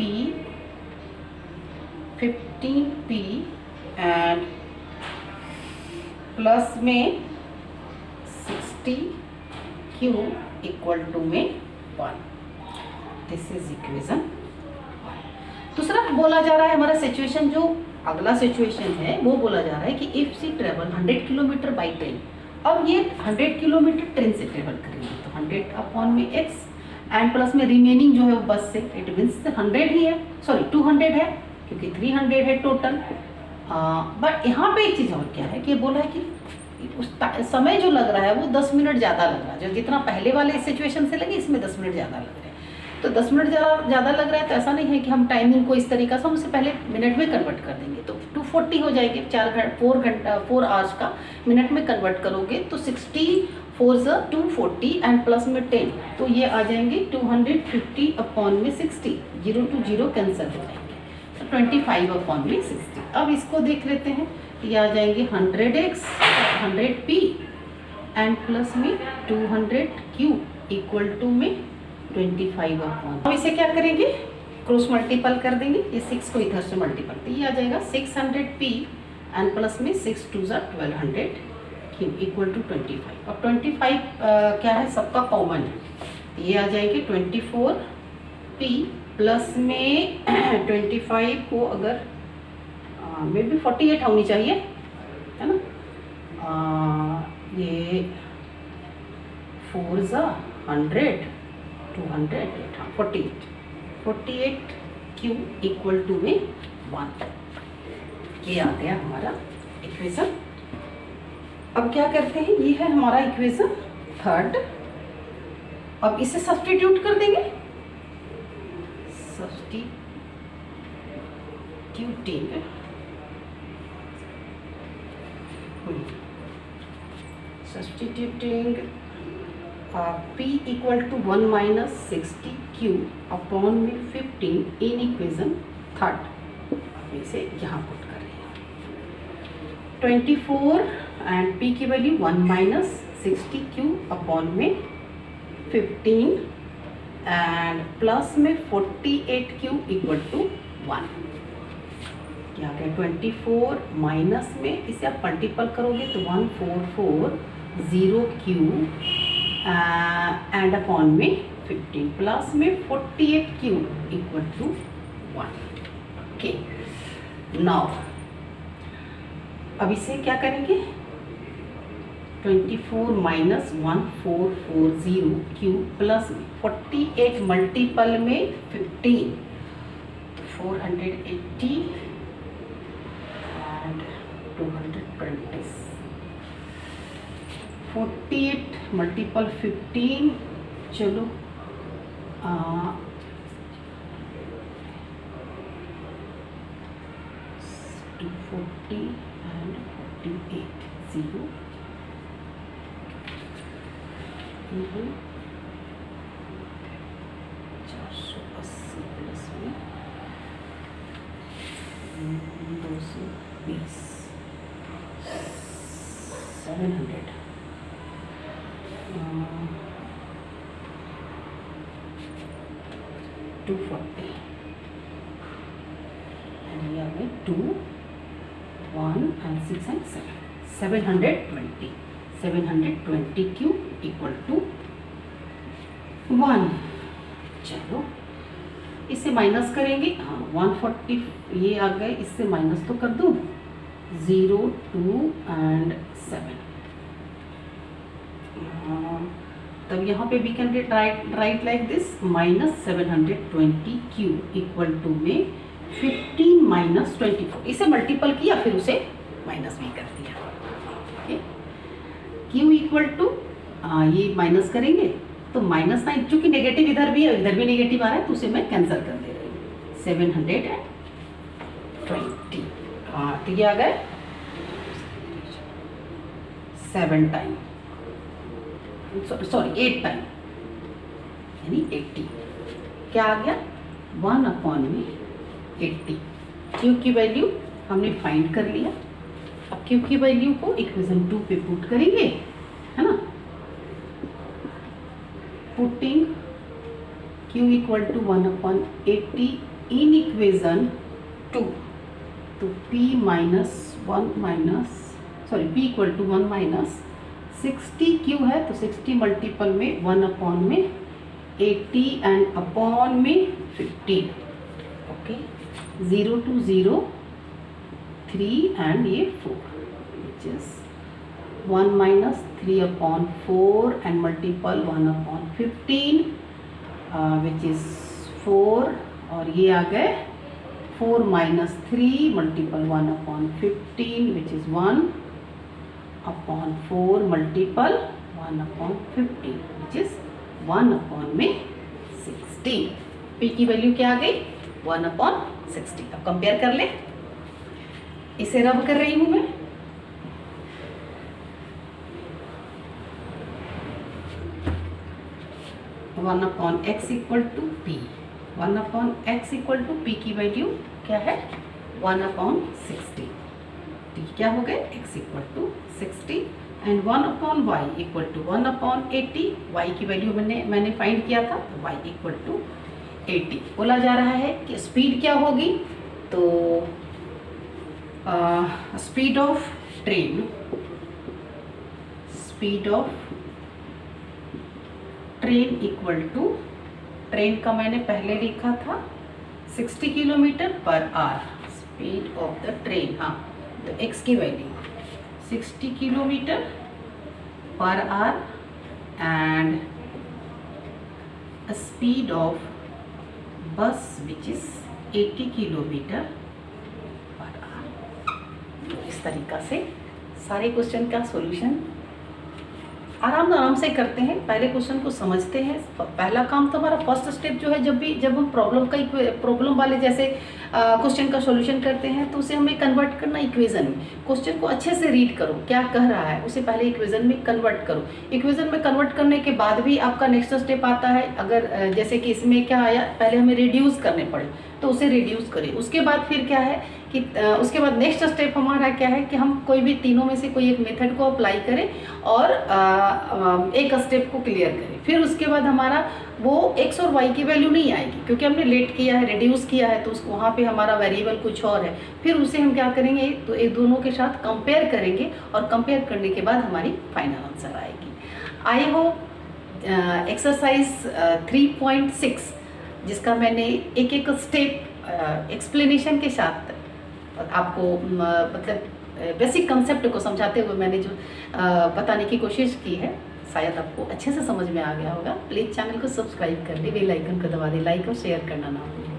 एंड प्लस में 60q इक्वल टू में 1। This is equation. दूसरा बोला जा रहा है हमारा सिचुएशन, जो अगला सिचुएशन है वो बोला जा रहा है कि if she travel 100 kilometre by train. अब ये 100 किलोमीटर ट्रेन से ट्रेवल करेंगे तो 100 अपॉन में एक्स एंड प्लस में रिमेनिंग जो है वो बस से, इट मीन्स 100 ही है, सॉरी 200 है क्योंकि 300 है टोटल। बट यहाँ पे एक चीज़ और क्या है कि बोला है कि उस समय जो लग रहा है वो 10 मिनट ज़्यादा लग रहा है, जो जितना पहले वाले सिचुएशन से लगे इसमें 10 मिनट ज़्यादा लग रहे हैं। तो 10 मिनट ज़्यादा लग रहा है तो ऐसा नहीं है कि हम टाइमिंग को इस तरीका से, हम उससे पहले मिनट में कन्वर्ट कर देंगे तो 240 हो जाएंगे। 4 आवर्स का मिनट में कन्वर्ट करोगे तो 60 4 240 एंड प्लस में 10, तो ये आ जाएंगे 250 अपॉन में 60, 0 to 0 कैंसिल हो जाएंगे, तो 25 अपॉन में 60। अब इसको देख लेते हैं, ये आ जाएंगे 100x 100p एंड प्लस में 200q इक्वल टू में 25 अपॉन। अब इसे क्या करेंगे, क्रॉस मल्टीपल कर देंगे, ये 6 को इधर से मल्टीपल, तो ये आ जाएगा 600p एंड प्लस में 6 2 1200q इक्वल टू 25। अब 25 क्या है, सबका कॉमन है, ये आ जाएंगे 24p प्लस में 25 को अगर मे बी 48 होनी चाहिए, है ना, ये 4 100 200 48 q इक्वल टू में 1। ये आ गया हमारा इक्वेशन। अब क्या करते हैं, ये है हमारा इक्वेशन 3rd। अब इसे सब्स्टिट्यूट कर देंगे, substituting p equal to 1 minus 60q upon में 15 इन इक्वेशन 3rd। अब इसे यहाँ पुट कर रहे हैं, 24 एंड p की वैल्यू 1 माइनस 60q अपॉन में 15 एंड प्लस में 48q इक्वल टू 1। क्या आ गया, 24 माइनस में इसे आप मल्टीपल करोगे तो 1440q एंड अपॉन में 15 प्लस में 48q equal to 1। Okay, now अब इसे क्या करेंगे, 24 माइनस 1440q प्लस 48 मल्टीपल में 15 तो 480 एंड 220, 48 मल्टीपल 15, चलो 240 एंड 48 0 480 प्लस में 220 700 240 and here में 2 1 and 6 and 7 720q equal to 1। चलो इससे माइनस करेंगे, हाँ 140 ये आ गए, इससे माइनस तो कर दूँ, 0 2 and 7 तब यहाँ पे we can write like this minus 720 q equal to में 15 माइनस 24, इसे मल्टीपल किया फिर उसे माइनस भी कर दिया। ओके, क्यू इक्वल टू ये माइनस करेंगे तो माइनस 9, चूँकि नेगेटिव इधर भी है इधर भी नेगेटिव आ रहा है तो उसे मैं कैंसिल कर दे रही हूँ। 720, हाँ तो ये आ गए 7 टाइम, सॉरी 8 टाइम यानी 80। क्या आ गया 1/80। क्यू की वैल्यू हमने फाइंड कर लिया। अब क्यू की वैल्यू को इक्वेशन 2 पे पुट करेंगे, है ना। Putting q equal to 1/80 in equation 2, तो p equal to 1 minus 60 q है तो 60 मल्टीपल में 1/80 एंड अपॉन में 15। ओके, 0 to 0 3 एंड ये 4 विच is 1 minus 3/4 and multiple 1/15 which is 4, और ये आ गए 4 minus 3 multiple 1/15 which is 1/4 multiple 1/15 which is 1/16। P की वैल्यू क्या आ गई 1/60। अब कंपेयर कर ले, इसे रब कर रही हूं मैं। One upon x equal to p, 1/x equal to p की वैल्यू क्या है 1/60। तो क्या हो गए x equal to 60 and 1/y equal to 1/80। y की वैल्यू मैंने फाइंड किया था तो y इक्वल टू 80। बोला जा रहा है कि स्पीड क्या होगी, तो speed of train equal to, train का मैंने पहले लिखा था 60 kilometre per hour, speed of the train. हाँ, तो x की value 60 kilometre per hour and speed of bus which is 80 kilometre per hour. तो इस तरीका से सारे क्वेश्चन का सॉल्यूशन आराम से करते हैं। पहले क्वेश्चन को समझते हैं। पहला काम तो हमारा फर्स्ट स्टेप जो है, जब हम प्रॉब्लम वाले जैसे क्वेश्चन का सॉल्यूशन करते हैं तो उसे हमें कन्वर्ट करना इक्वेशन में। क्वेश्चन को अच्छे से रीड करो, क्या कह रहा है उसे पहले इक्वेशन में कन्वर्ट करो। इक्वेशन में कन्वर्ट करने के बाद भी आपका नेक्स्ट स्टेप आता है, अगर जैसे कि इसमें क्या आया, पहले हमें रिड्यूस करने पड़े तो उसे रिड्यूस करें। उसके बाद फिर क्या है कि उसके बाद नेक्स्ट स्टेप हमारा क्या है कि हम कोई भी तीनों में से कोई एक मेथड को अप्लाई करें और एक स्टेप को क्लियर करें। फिर उसके बाद हमारा वो x और y की वैल्यू नहीं आएगी, क्योंकि हमने लेट किया है, रिड्यूस किया है, तो उसको वहाँ पे हमारा वेरिएबल कुछ और है। फिर उसे हम क्या करेंगे, तो एक दोनों के साथ कंपेयर करेंगे और कंपेयर करने के बाद हमारी फाइनल आंसर आएगी। आई होप एक्सरसाइज 3.6 जिसका मैंने एक स्टेप एक्सप्लेनेशन के साथ आपको मतलब बेसिक कंसेप्ट को समझाते हुए मैंने जो बताने की कोशिश की है, शायद आपको अच्छे से समझ में आ गया होगा। प्लीज़ चैनल को सब्सक्राइब कर ले, बेल आइकन को दबा दे, लाइक और शेयर करना ना भूलें।